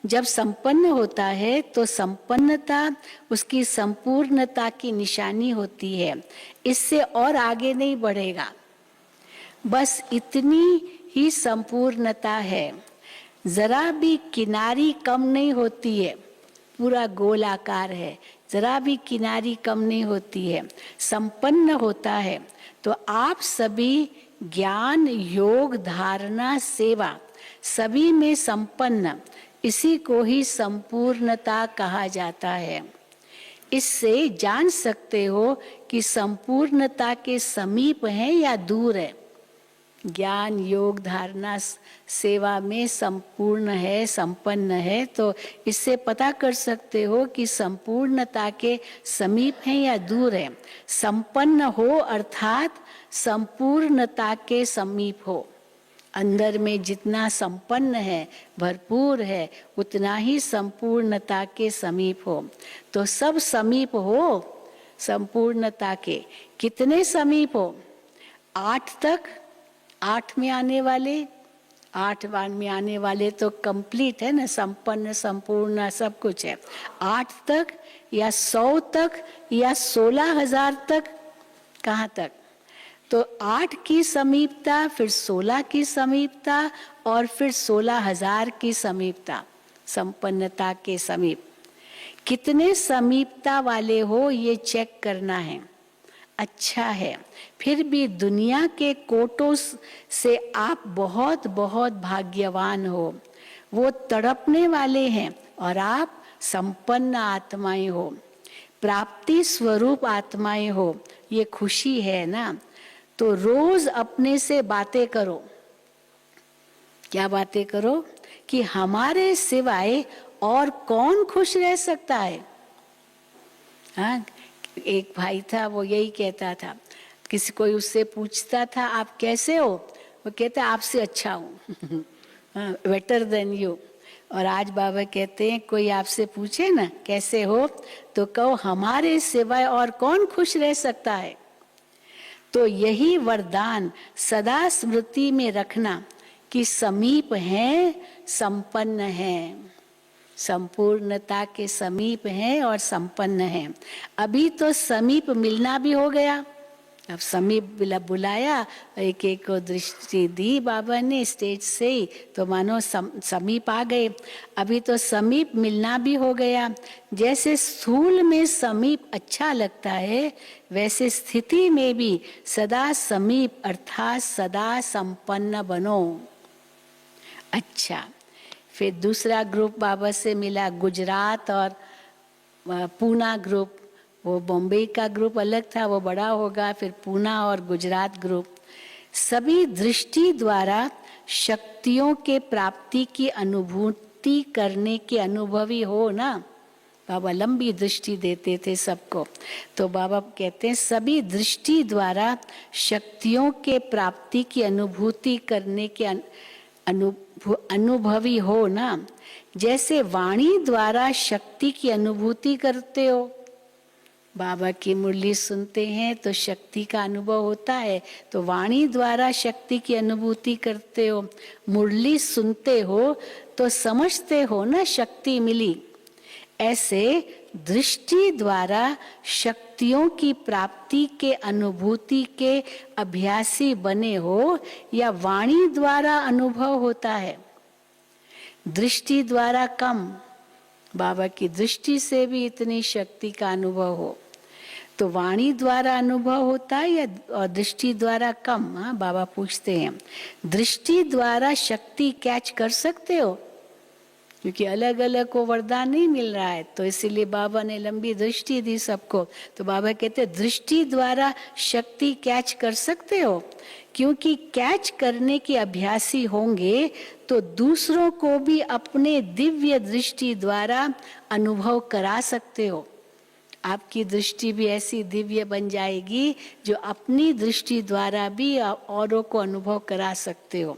जब संपन्न होता है तो संपन्नता उसकी संपूर्णता की निशानी होती है। इससे और आगे नहीं बढ़ेगा, बस इतनी ही संपूर्णता है। जरा भी किनारी कम नहीं होती है, पूरा गोलाकार है, जरा भी किनारी कम नहीं होती है, संपन्न होता है। तो आप सभी ज्ञान योग धारणा सेवा सभी में संपन्न, इसी को ही संपूर्णता कहा जाता है। इससे जान सकते हो कि संपूर्णता के समीप है या दूर है। ज्ञान योग धारणा सेवा में संपूर्ण है, संपन्न है, तो इससे पता कर सकते हो कि संपूर्णता के समीप है या दूर है। संपन्न हो अर्थात संपूर्णता के समीप हो। अंदर में जितना संपन्न है, भरपूर है, उतना ही संपूर्णता के समीप हो। तो सब समीप हो संपूर्णता के। कितने समीप हो? 8 तक, 8 में आने वाले, 8 में आने वाले तो कंप्लीट है ना, संपन्न संपूर्ण सब कुछ है। 8 तक या 100 तक या 16,000 तक, कहाँ तक? तो 8 की समीपता, फिर 16 की समीपता और फिर 16,000 की समीपता, संपन्नता के समीप। कितने समीपता वाले हो ये चेक करना है। अच्छा है, फिर भी दुनिया के कोटों से आप बहुत बहुत भाग्यवान हो। वो तड़पने वाले हैं और आप संपन्न आत्माएं हो, प्राप्ति स्वरूप आत्माएं हो। ये खुशी है ना। तो रोज अपने से बातें करो। क्या बातें करो? कि हमारे सिवाय और कौन खुश रह सकता है? हाँ, एक भाई था, वो यही कहता था, किसी कोई उससे पूछता था आप कैसे हो, वो कहता आपसे अच्छा हूँ, बेटर देन यू। और आज बाबा कहते हैं कोई आपसे पूछे ना कैसे हो, तो कहो हमारे सिवाय और कौन खुश रह सकता है। तो यही वरदान सदा स्मृति में रखना कि समीप हैं, संपन्न हैं, संपूर्णता के समीप हैं और संपन्न हैं। अभी तो समीप मिलना भी हो गया, अब समीप बुलाया, एक एक को दृष्टि दी बाबा ने स्टेज से ही, तो मानो समीप आ गए। अभी तो समीप मिलना भी हो गया। जैसे स्थूल में समीप अच्छा लगता है, वैसे स्थिति में भी सदा समीप अर्थात सदा संपन्न बनो। अच्छा, फिर दूसरा ग्रुप बाबा से मिला, गुजरात और पूना ग्रुप। वो बॉम्बे का ग्रुप अलग था, वो बड़ा होगा, फिर पूना और गुजरात ग्रुप। सभी दृष्टि द्वारा शक्तियों के प्राप्ति की अनुभूति करने के अनुभवी हो ना। बाबा लंबी दृष्टि देते थे सबको, तो बाबा कहते हैं सभी दृष्टि द्वारा शक्तियों के प्राप्ति की अनुभूति करने के अनुभवी हो ना। जैसे वाणी द्वारा शक्ति की अनुभूति करते हो, बाबा की मुरली सुनते हैं तो शक्ति का अनुभव होता है, तो वाणी द्वारा शक्ति की अनुभूति करते हो। मुरली सुनते हो तो समझते हो ना शक्ति मिली। ऐसे दृष्टि द्वारा शक्तियों की प्राप्ति के अनुभूति के अभ्यासी बने हो, या वाणी द्वारा अनुभव होता है? दृष्टि द्वारा कम, बाबा की दृष्टि से भी इतनी शक्ति का अनुभव हो, तो वाणी द्वारा अनुभव होता है या दृष्टि द्वारा कम? हाँ, बाबा पूछते हैं दृष्टि द्वारा शक्ति कैच कर सकते हो? क्योंकि अलग अलग को वरदान नहीं मिल रहा है, तो इसीलिए बाबा ने लंबी दृष्टि दी सबको। तो बाबा कहते हैं दृष्टि द्वारा शक्ति कैच कर सकते हो, क्योंकि कैच करने के अभ्यासी होंगे तो दूसरों को भी अपने दिव्य दृष्टि द्वारा अनुभव करा सकते हो। आपकी दृष्टि भी ऐसी दिव्य बन जाएगी जो अपनी दृष्टि द्वारा भी औरों को अनुभव करा सकते हो।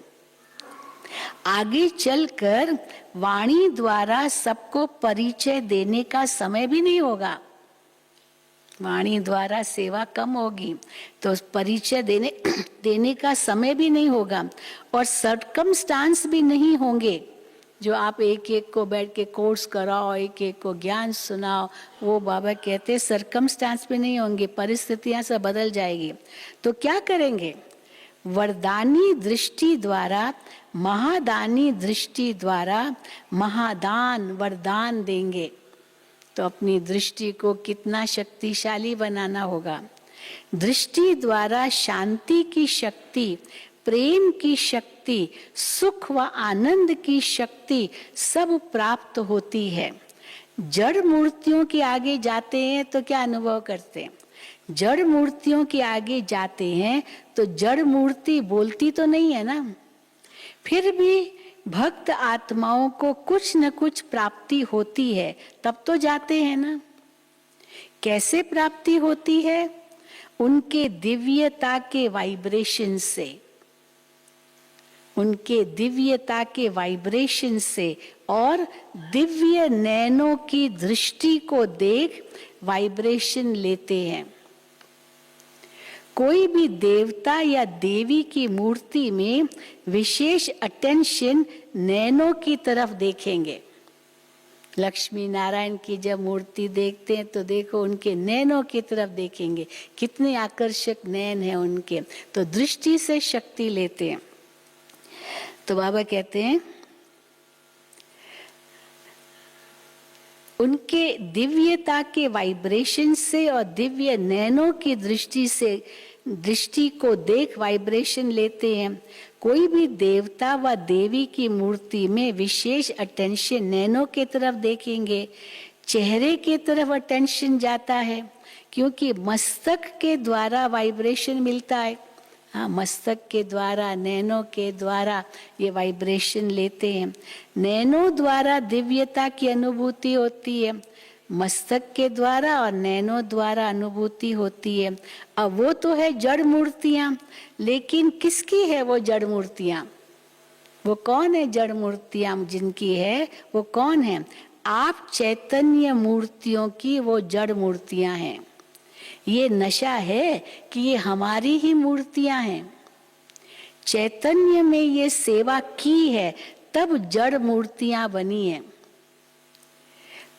आगे चलकर वाणी द्वारा सबको परिचय देने का समय भी नहीं होगा, वाणी द्वारा सेवा कम होगी, तो परिचय देने का समय भी नहीं होगा, और सर्कमस्टांस भी नहीं होंगे जो आप एक एक को बैठ के कोर्स कराओ, एक एक को ज्ञान सुनाओ। वो बाबा कहते सर्कमस्टांस भी नहीं होंगे, परिस्थितियां सब बदल जाएगी। तो क्या करेंगे? वरदानी दृष्टि द्वारा, महादानी दृष्टि द्वारा महादान वरदान देंगे। तो अपनी दृष्टि को कितना शक्तिशाली बनाना होगा। दृष्टि द्वारा शांति की शक्ति, प्रेम की शक्ति, सुख व आनंद की शक्ति सब प्राप्त होती है। जड़ मूर्तियों के आगे जाते हैं तो क्या अनुभव करते हैं? जड़ मूर्तियों के आगे जाते हैं तो जड़ मूर्ति बोलती तो नहीं है ना, फिर भी भक्त आत्माओं को कुछ न कुछ प्राप्ति होती है, तब तो जाते हैं ना। कैसे प्राप्ति होती है? उनके दिव्यता के वाइब्रेशन से, उनके दिव्यता के वाइब्रेशन से, और दिव्य नैनों की दृष्टि को देख वाइब्रेशन लेते हैं। कोई भी देवता या देवी की मूर्ति में विशेष अटेंशन नैनों की तरफ देखेंगे। लक्ष्मी नारायण की जब मूर्ति देखते हैं तो देखो उनके नैनों की तरफ देखेंगे, कितने आकर्षक नैन हैं उनके, तो दृष्टि से शक्ति लेते हैं। तो बाबा कहते हैं उनके दिव्यता के वाइब्रेशन से और दिव्य नैनों की दृष्टि से, दृष्टि को देख वाइब्रेशन लेते हैं। कोई भी देवता व देवी की मूर्ति में विशेष अटेंशन नैनों के तरफ देखेंगे। चेहरे के तरफ अटेंशन जाता है क्योंकि मस्तक के द्वारा वाइब्रेशन मिलता है। हाँ, मस्तक के द्वारा, नैनों के द्वारा ये वाइब्रेशन लेते हैं। नैनों द्वारा दिव्यता की अनुभूति होती है, मस्तक के द्वारा और नैनों द्वारा अनुभूति होती है। अब वो तो है जड़ मूर्तियां, लेकिन किसकी है वो जड़ मूर्तियां? वो कौन है जड़ मूर्तियां जिनकी है? वो कौन है? आप चैतन्य मूर्तियों की वो जड़ मूर्तियां हैं। ये नशा है कि ये हमारी ही मूर्तियां हैं। चैतन्य में ये सेवा की है तब जड़ मूर्तियां बनी है।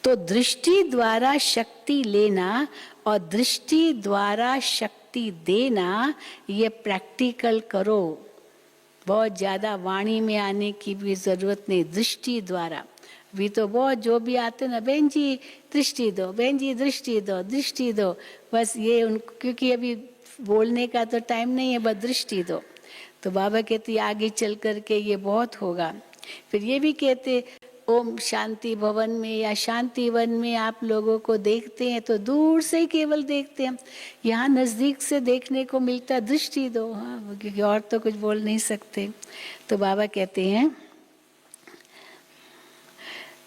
तो दृष्टि द्वारा शक्ति लेना और दृष्टि द्वारा शक्ति देना, ये प्रैक्टिकल करो। बहुत ज्यादा वाणी में आने की भी जरूरत नहीं। दृष्टि द्वारा भी तो बहुत जो भी आते ना, बहन जी दृष्टि दो, बहन जी दृष्टि दो, दृष्टि दो, बस ये उनको, क्योंकि अभी बोलने का तो टाइम नहीं है, बस दृष्टि दो। तो बाबा कहते आगे चल करके ये बहुत होगा। फिर ये भी कहते ओम शांति भवन में या शांति वन में आप लोगों को देखते हैं तो दूर से ही केवल देखते हैं, यहाँ नजदीक से देखने को मिलता, दृष्टि दो। हाँ, क्योंकि और तो कुछ बोल नहीं सकते। तो बाबा कहते हैं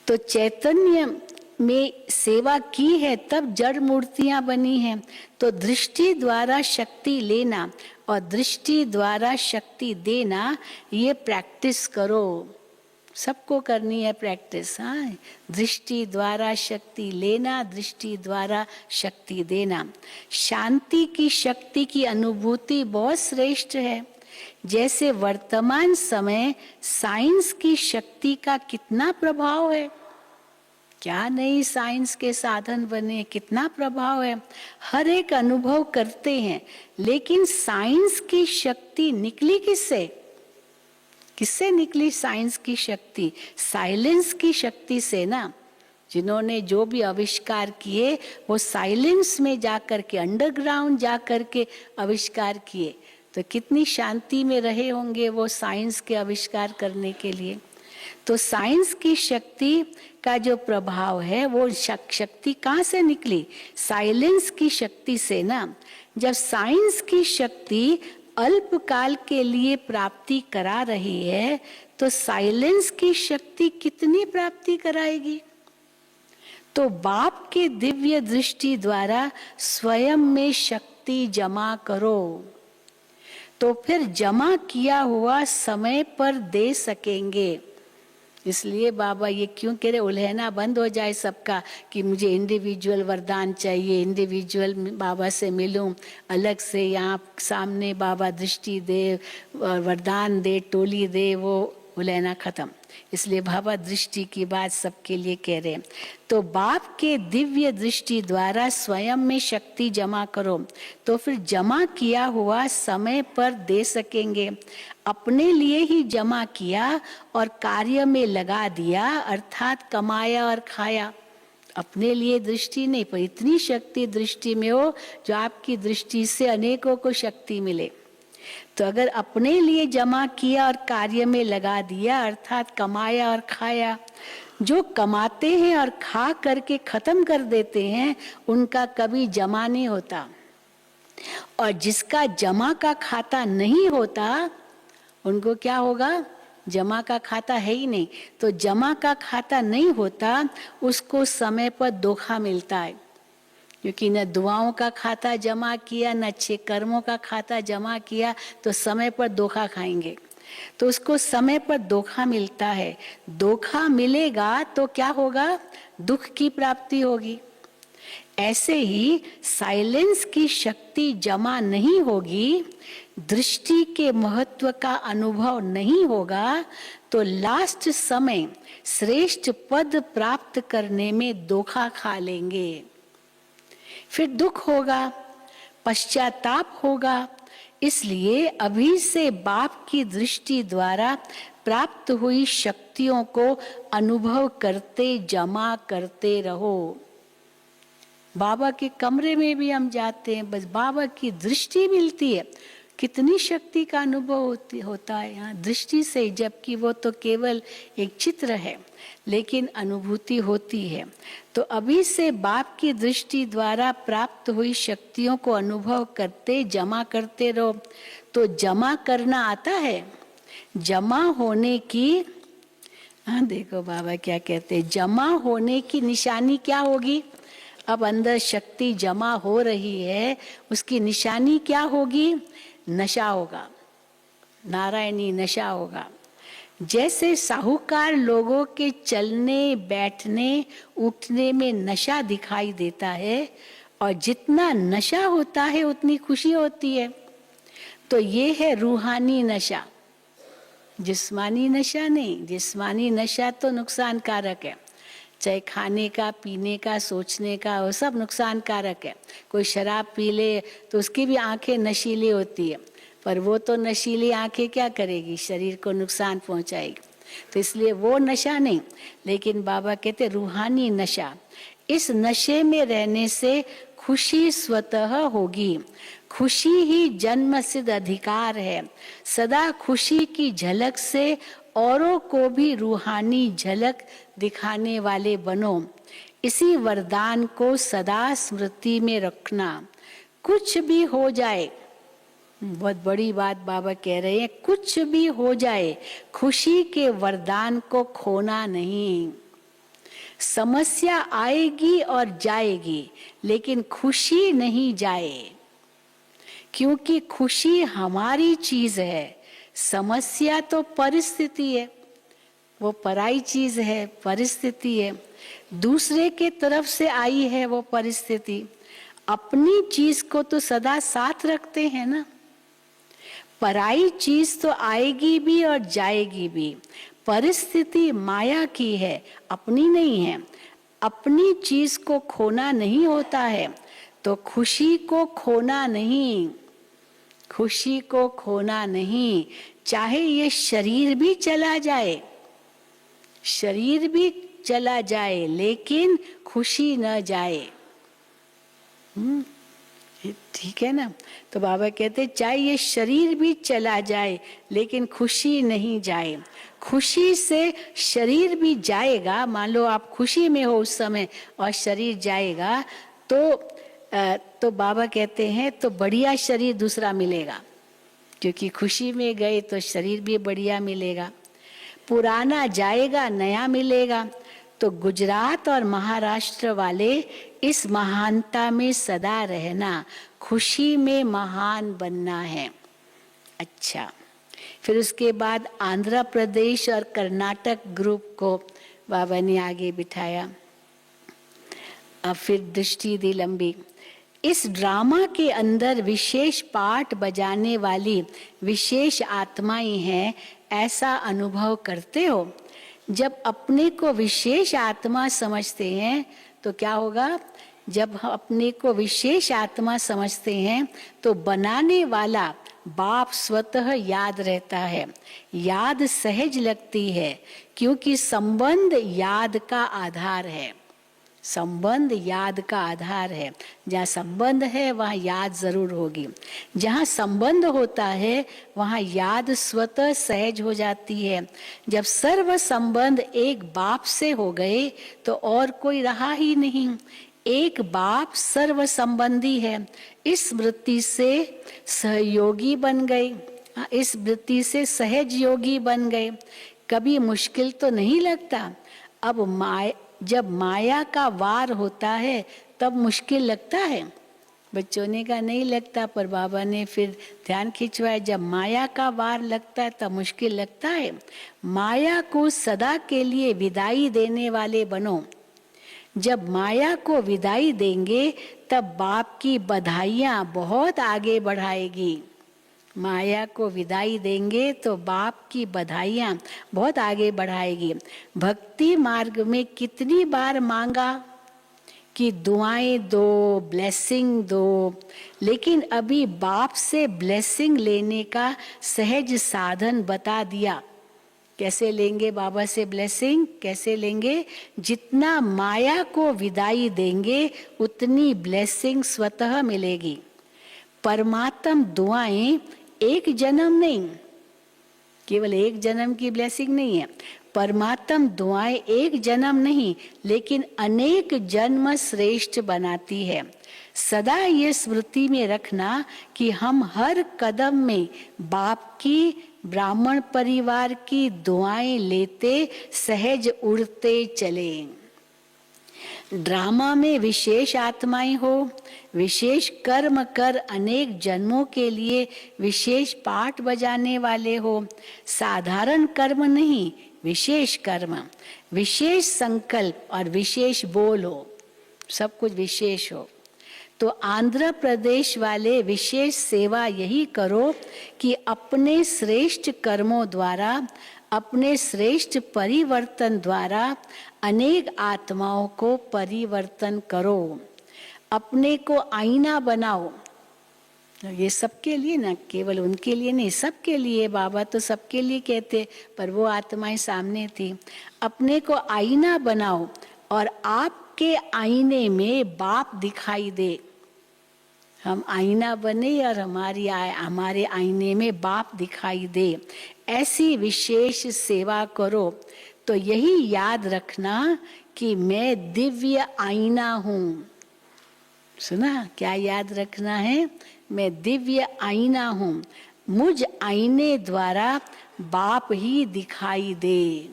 तो चैतन्य में सेवा की है तब जड़ मूर्तियां बनी हैं। तो दृष्टि द्वारा शक्ति लेना और दृष्टि द्वारा शक्ति देना, ये प्रैक्टिस करो। सबको करनी है प्रैक्टिस। हाँ, दृष्टि द्वारा शक्ति लेना, दृष्टि द्वारा शक्ति देना। शांति की शक्ति की अनुभूति बहुत श्रेष्ठ है। जैसे वर्तमान समय साइंस की शक्ति का कितना प्रभाव है, क्या नई साइंस के साधन बने, कितना प्रभाव है, हर एक अनुभव करते हैं। लेकिन साइंस की शक्ति निकली किससे? किससे निकली साइंस की शक्ति? साइलेंस की शक्ति से ना। जिन्होंने जो भी आविष्कार किए वो साइलेंस में जाकर के, अंडरग्राउंड जाकर के आविष्कार किए। तो कितनी शांति में रहे होंगे वो साइंस के आविष्कार करने के लिए। तो साइंस की शक्ति का जो प्रभाव है वो शक्ति कहाँ से निकली? साइलेंस की शक्ति से ना। जब साइंस की शक्ति अल्पकाल के लिए प्राप्ति करा रही है तो साइलेंस की शक्ति कितनी प्राप्ति कराएगी? तो बाप के दिव्य दृष्टि द्वारा स्वयं में शक्ति जमा करो, तो फिर जमा किया हुआ समय पर दे सकेंगे। इसलिए बाबा ये क्यों कह रहे, उलहना बंद हो जाए सबका कि मुझे इंडिविजुअल वरदान चाहिए, इंडिविजुअल बाबा से मिलूं, अलग से यहाँ सामने बाबा दृष्टि दे, वरदान दे, टोली दे, वो उलहना खत्म। इसलिए बाबा दृष्टि की बात सबके लिए कह रहे हैं। तो बाप के दिव्य दृष्टि द्वारा स्वयं में शक्ति जमा करो, तो फिर जमा किया हुआ समय पर दे सकेंगे। अपने लिए ही जमा किया और कार्य में लगा दिया, अर्थात कमाया और खाया। अपने लिए दृष्टि नहीं, पर इतनी शक्ति दृष्टि में हो जो आपकी दृष्टि से अनेकों को शक्ति मिले। तो अगर अपने लिए जमा किया और कार्य में लगा दिया, अर्थात कमाया और खाया, जो कमाते हैं और खा करके खत्म कर देते हैं उनका कभी जमा नहीं होता। और जिसका जमा का खाता नहीं होता उनको क्या होगा? जमा का खाता है ही नहीं। तो जमा का खाता नहीं होता, उसको समय पर धोखा मिलता है, क्योंकि न दुआओं का खाता जमा किया, न अच्छे कर्मों का खाता जमा किया, तो समय पर धोखा खाएंगे। तो उसको समय पर धोखा मिलता है। धोखा मिलेगा तो क्या होगा? दुख की प्राप्ति होगी। ऐसे ही साइलेंस की शक्ति जमा नहीं होगी, दृष्टि के महत्व का अनुभव नहीं होगा, तो लास्ट समय श्रेष्ठ पद प्राप्त करने में धोखा खा लेंगे। फिर दुख होगा, पश्चाताप होगा। इसलिए अभी से बाप की दृष्टि द्वारा प्राप्त हुई शक्तियों को अनुभव करते, जमा करते रहो। बाबा के कमरे में भी हम जाते हैं, बस बाबा की दृष्टि मिलती है, कितनी शक्ति का अनुभव होता है यहाँ दृष्टि से, जबकि वो तो केवल एक चित्र है, लेकिन अनुभूति होती है। तो अभी से बाप की दृष्टि द्वारा प्राप्त हुई शक्तियों को अनुभव करते, जमा करते रहो, तो जमा करना आता है। जमा होने की, हाँ देखो बाबा क्या कहते हैं, जमा होने की निशानी क्या होगी? अब अंदर शक्ति जमा हो रही है, उसकी निशानी क्या होगी? नशा होगा, नारायणी नशा होगा। जैसे साहूकार लोगों के चलने बैठने उठने में नशा दिखाई देता है, और जितना नशा होता है उतनी खुशी होती है। तो ये है रूहानी नशा, जिस्मानी नशा नहीं। जिस्मानी नशा तो नुकसान कारक है, चाहे खाने का, पीने का, सोचने का, वो सब नुकसान कारक है। कोई शराब पी ले तो उसकी भी आंखें नशीली होती है, पर वो तो नशीली आंखें क्या करेगी? शरीर को नुकसान पहुंचाएगी। तो इसलिए वो नशा नहीं, लेकिन बाबा कहते रूहानी नशा। इस नशे में रहने से खुशी स्वतः होगी। खुशी ही जन्म सिद्ध अधिकार है। सदा खुशी की झलक से औरों को भी रूहानी झलक दिखाने वाले बनो। इसी वरदान को सदा स्मृति में रखना। कुछ भी हो जाए, बहुत बड़ी बात बाबा कह रहे हैं, कुछ भी हो जाए खुशी के वरदान को खोना नहीं। समस्या आएगी और जाएगी, लेकिन खुशी नहीं जाए, क्योंकि खुशी हमारी चीज है। समस्या तो परिस्थिति है, वो पराई चीज है, परिस्थिति है, दूसरे के तरफ से आई है वो परिस्थिति। अपनी चीज को तो सदा साथ रखते हैं ना। पराई चीज तो आएगी भी और जाएगी भी। परिस्थिति माया की है, अपनी नहीं है। अपनी चीज को खोना नहीं होता है, तो खुशी को खोना नहीं, खुशी को खोना नहीं। चाहे ये शरीर भी चला जाए, शरीर भी चला जाए, लेकिन खुशी न जाए। ठीक है ना? तो बाबा कहते चाहे ये शरीर भी चला जाए, लेकिन खुशी नहीं जाए। खुशी से शरीर भी जाएगा। मान लो आप खुशी में हो उस समय और शरीर जाएगा, तो बाबा कहते हैं तो बढ़िया शरीर दूसरा मिलेगा, क्योंकि खुशी में गए तो शरीर भी बढ़िया मिलेगा। पुराना जाएगा, नया मिलेगा। तो गुजरात और महाराष्ट्र वाले इस महानता में सदा रहना, खुशी में महान बनना है। अच्छा, फिर उसके बाद आंध्र प्रदेश और कर्नाटक ग्रुप को बाबा ने आगे बिठाया। अब फिर दृष्टि दी लंबी। इस ड्रामा के अंदर विशेष पार्ट बजाने वाली विशेष आत्माएं हैं, ऐसा अनुभव करते हो। जब अपने को विशेष आत्मा समझते हैं तो क्या होगा? जब हम अपने को विशेष आत्मा समझते हैं तो बनाने वाला बाप स्वतः याद रहता है। याद सहज लगती है, क्योंकि संबंध याद का आधार है। संबंध याद का आधार है। जहाँ संबंध है वहाँ याद जरूर होगी। जहाँ संबंध होता है वहाँ याद स्वतः सहज हो जाती है। जब सर्व संबंध एक बाप से हो गए तो और कोई रहा ही नहीं। एक बाप सर्व संबंधी है। इस वृत्ति से सहयोगी बन गए, इस वृत्ति से सहज योगी बन गए। कभी मुश्किल तो नहीं लगता। अब जब माया का वार होता है तब मुश्किल लगता है। बच्चों ने कहा नहीं लगता, पर बाबा ने फिर ध्यान खिंचवाया, जब माया का वार लगता है तब मुश्किल लगता है। माया को सदा के लिए विदाई देने वाले बनो। जब माया को विदाई देंगे तब बाप की बधाइयाँ बहुत आगे बढ़ाएगी। माया को विदाई देंगे तो बाप की बधाइयाँ बहुत आगे बढ़ाएगी। भक्ति मार्ग में कितनी बार मांगा कि दुआएं दो, ब्लेसिंग दो, लेकिन अभी बाप से ब्लेसिंग लेने का सहज साधन बता दिया। कैसे लेंगे बाबा से ब्लेसिंग? कैसे लेंगे? जितना माया को विदाई देंगे उतनी ब्लेसिंग स्वतः मिलेगी। परमात्म दुआएं एक जन्म नहीं, केवल एक जन्म की ब्लेसिंग नहीं है। परमात्म दुआएं एक जन्म नहीं लेकिन अनेक जन्म श्रेष्ठ बनाती है। सदा ये स्मृति में रखना कि हम हर कदम में बाप की, ब्राह्मण परिवार की दुआएं लेते सहज उड़ते चले। ड्रामा में विशेष आत्माएं हो, विशेष कर्म कर अनेक जन्मों के लिए विशेष पाठ बजाने वाले हो, साधारण कर्म नहीं विशेष कर्म, विशेष संकल्प और विशेष बोल हो, सब कुछ विशेष हो। तो आंध्र प्रदेश वाले विशेष सेवा यही करो कि अपने श्रेष्ठ कर्मों द्वारा, अपने श्रेष्ठ परिवर्तन द्वारा अनेक आत्माओं को परिवर्तन करो। अपने को आईना बनाओ। ये सबके लिए ना, केवल उनके लिए नहीं, सबके लिए। बाबा तो सबके लिए कहते, पर वो आत्माएं सामने थी। अपने को आईना बनाओ और आपके आईने में बाप दिखाई दे। हम आईना बने और हमारे आईने में बाप दिखाई दे, ऐसी विशेष सेवा करो। तो यही याद रखना कि मैं दिव्य आईना हूँ। सुना, क्या याद रखना है? मैं दिव्य आईना हूँ, मुझ आईने द्वारा बाप ही दिखाई दे।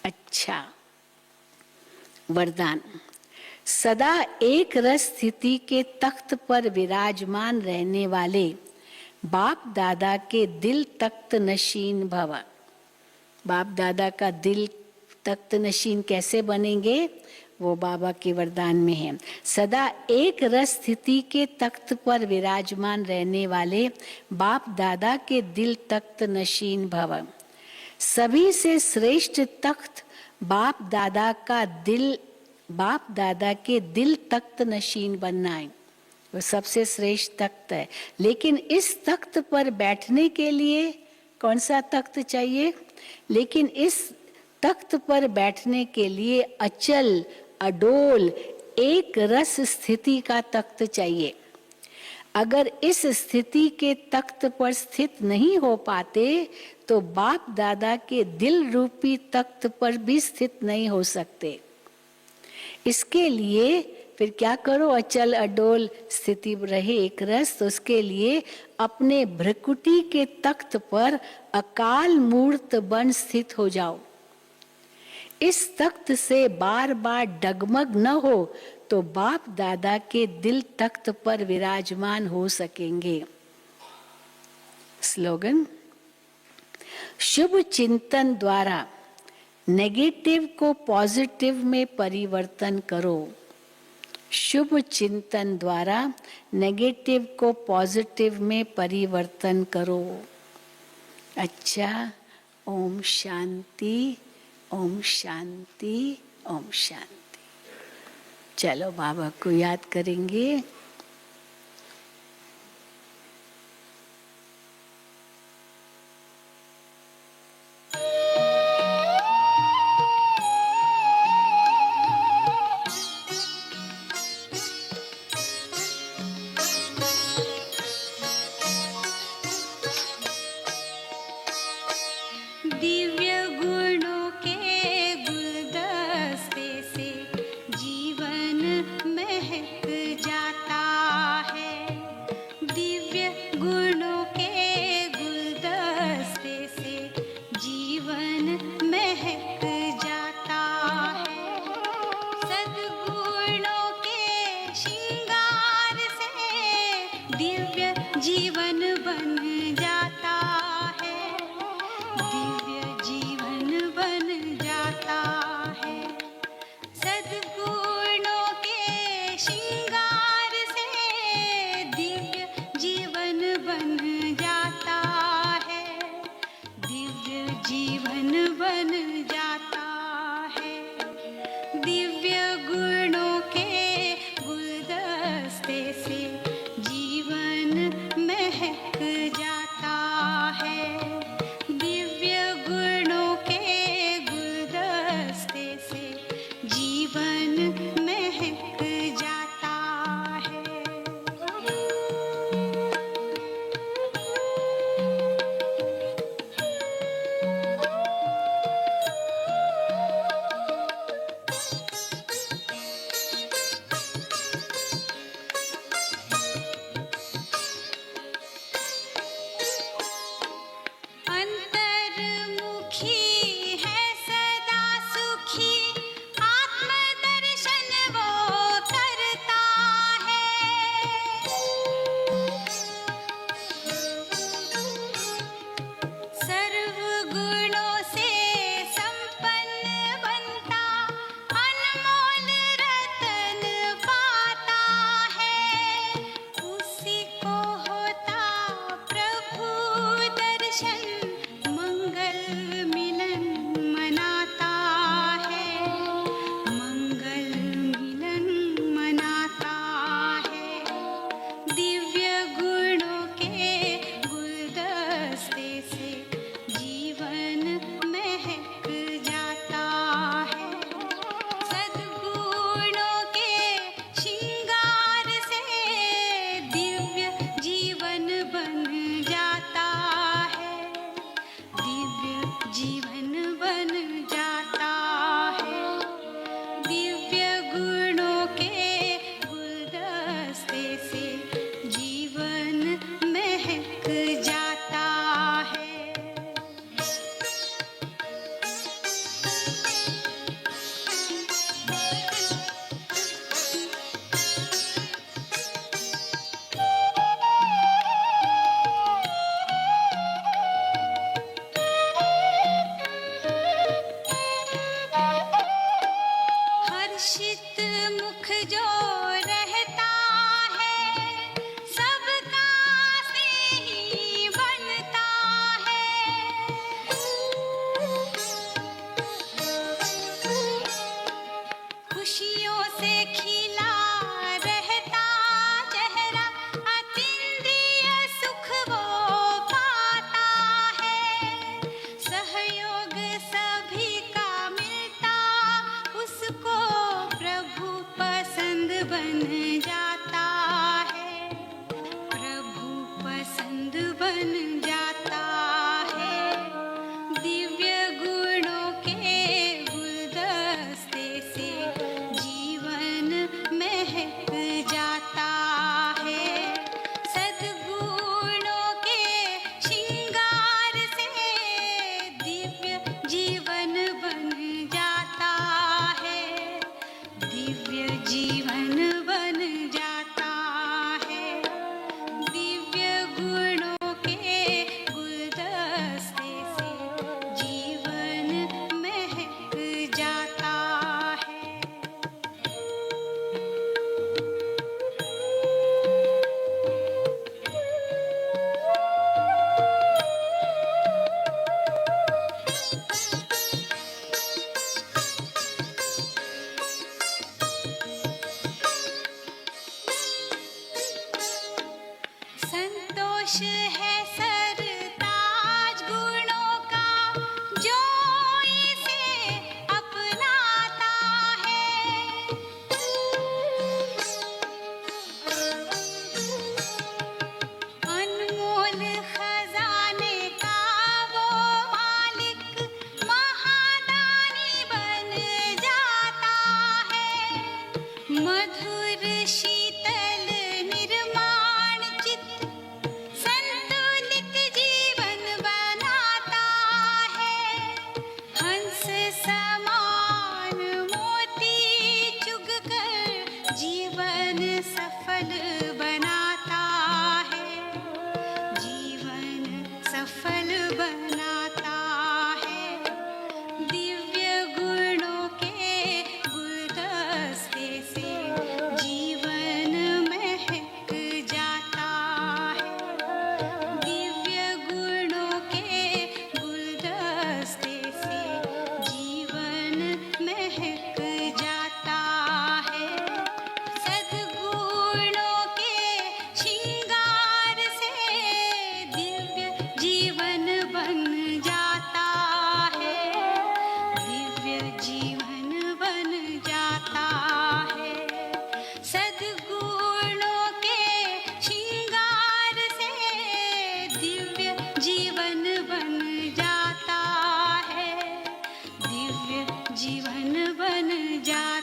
अच्छा, वरदान। सदा एक रस स्थिति के तख्त पर विराजमान रहने वाले बाप दादा के दिल तख्त नशीन भव। बाप दादा का दिल तख्त नशीन कैसे बनेंगे? वो बाबा के वरदान में है। सदा एक रस स्थिति के तख्त पर विराजमान रहने वाले बाप दादा के दिल तख्त नशीन भव। सभी से श्रेष्ठ तख्त बाप दादा के दिल तख्त नशीन बनना है। वो सबसे श्रेष्ठ तख्त है। लेकिन इस तख्त पर बैठने के लिए कौन सा तख्त चाहिए? लेकिन इस तख्त पर बैठने के लिए अचल, अडोल, एक रस स्थिति का तख्त चाहिए। अगर इस स्थिति के तख्त पर स्थित नहीं हो पाते तो बाप दादा के दिल रूपी तख्त पर भी स्थित नहीं हो सकते। इसके लिए फिर क्या करो? अचल अडोल स्थिति रहे एक रस। तो उसके लिए अपने भ्रकुटी के तख्त पर अकाल मूर्त बन स्थित हो जाओ। इस तख्त से बार बार डगमग न हो तो बाप दादा के दिल तख्त पर विराजमान हो सकेंगे। स्लोगन। शुभ चिंतन द्वारा नेगेटिव को पॉजिटिव में परिवर्तन करो। शुभ चिंतन द्वारा नेगेटिव को पॉजिटिव में परिवर्तन करो। अच्छा, ओम शांति, ओम शांति, ओम शांति। चलो बाबा को याद करेंगे। दिव्य गुणों के गुलदस्ते से जीवन महक जाता जो रहता है सबका से ही बनता है। खुशियों से खिला रहता चेहरा अतीन्द्रिय सुख वो पाता है। सहयोग सभी का मिलता उसको प्रभु पसंद बन जाता है। प्रभु पसंद बन जाता है। दिव्य गुणों के गुलदस्ते से जीवन महक जाता है। सद्गुणों के श्रृंगार से दिव्य जीवन बन जाता है। दिव्य जीवन बन जाता है। दिव्य गुणों के गुलदस्ते से जीवन महक जाता है। संतोष है सरताज गुणों का जो इसे अपनाता है। अनमोल खजाने का वो मालिक महादानी बन जाता है। मधुर शीतल निर्माण चित्त संतुलित जीवन बनाता है। हंस समान मोती चुगकर जीवन सफल बनाता है। जीवन सफल बनाता है। दिव्य गुणों के गुलदस्ते से जीवन महक जाता है। दिव्य गुणों के गुलदस्ते से जीवन महक जाता है। सद्गुणों के श्रृंगार से दिव्य जीवन बन जाता है। दिव्य जीवन बन जाता है। सद्गुणों के श्रृंगार से दिव्य जीवन बन जाता है। दिव्य जीवन बन जाता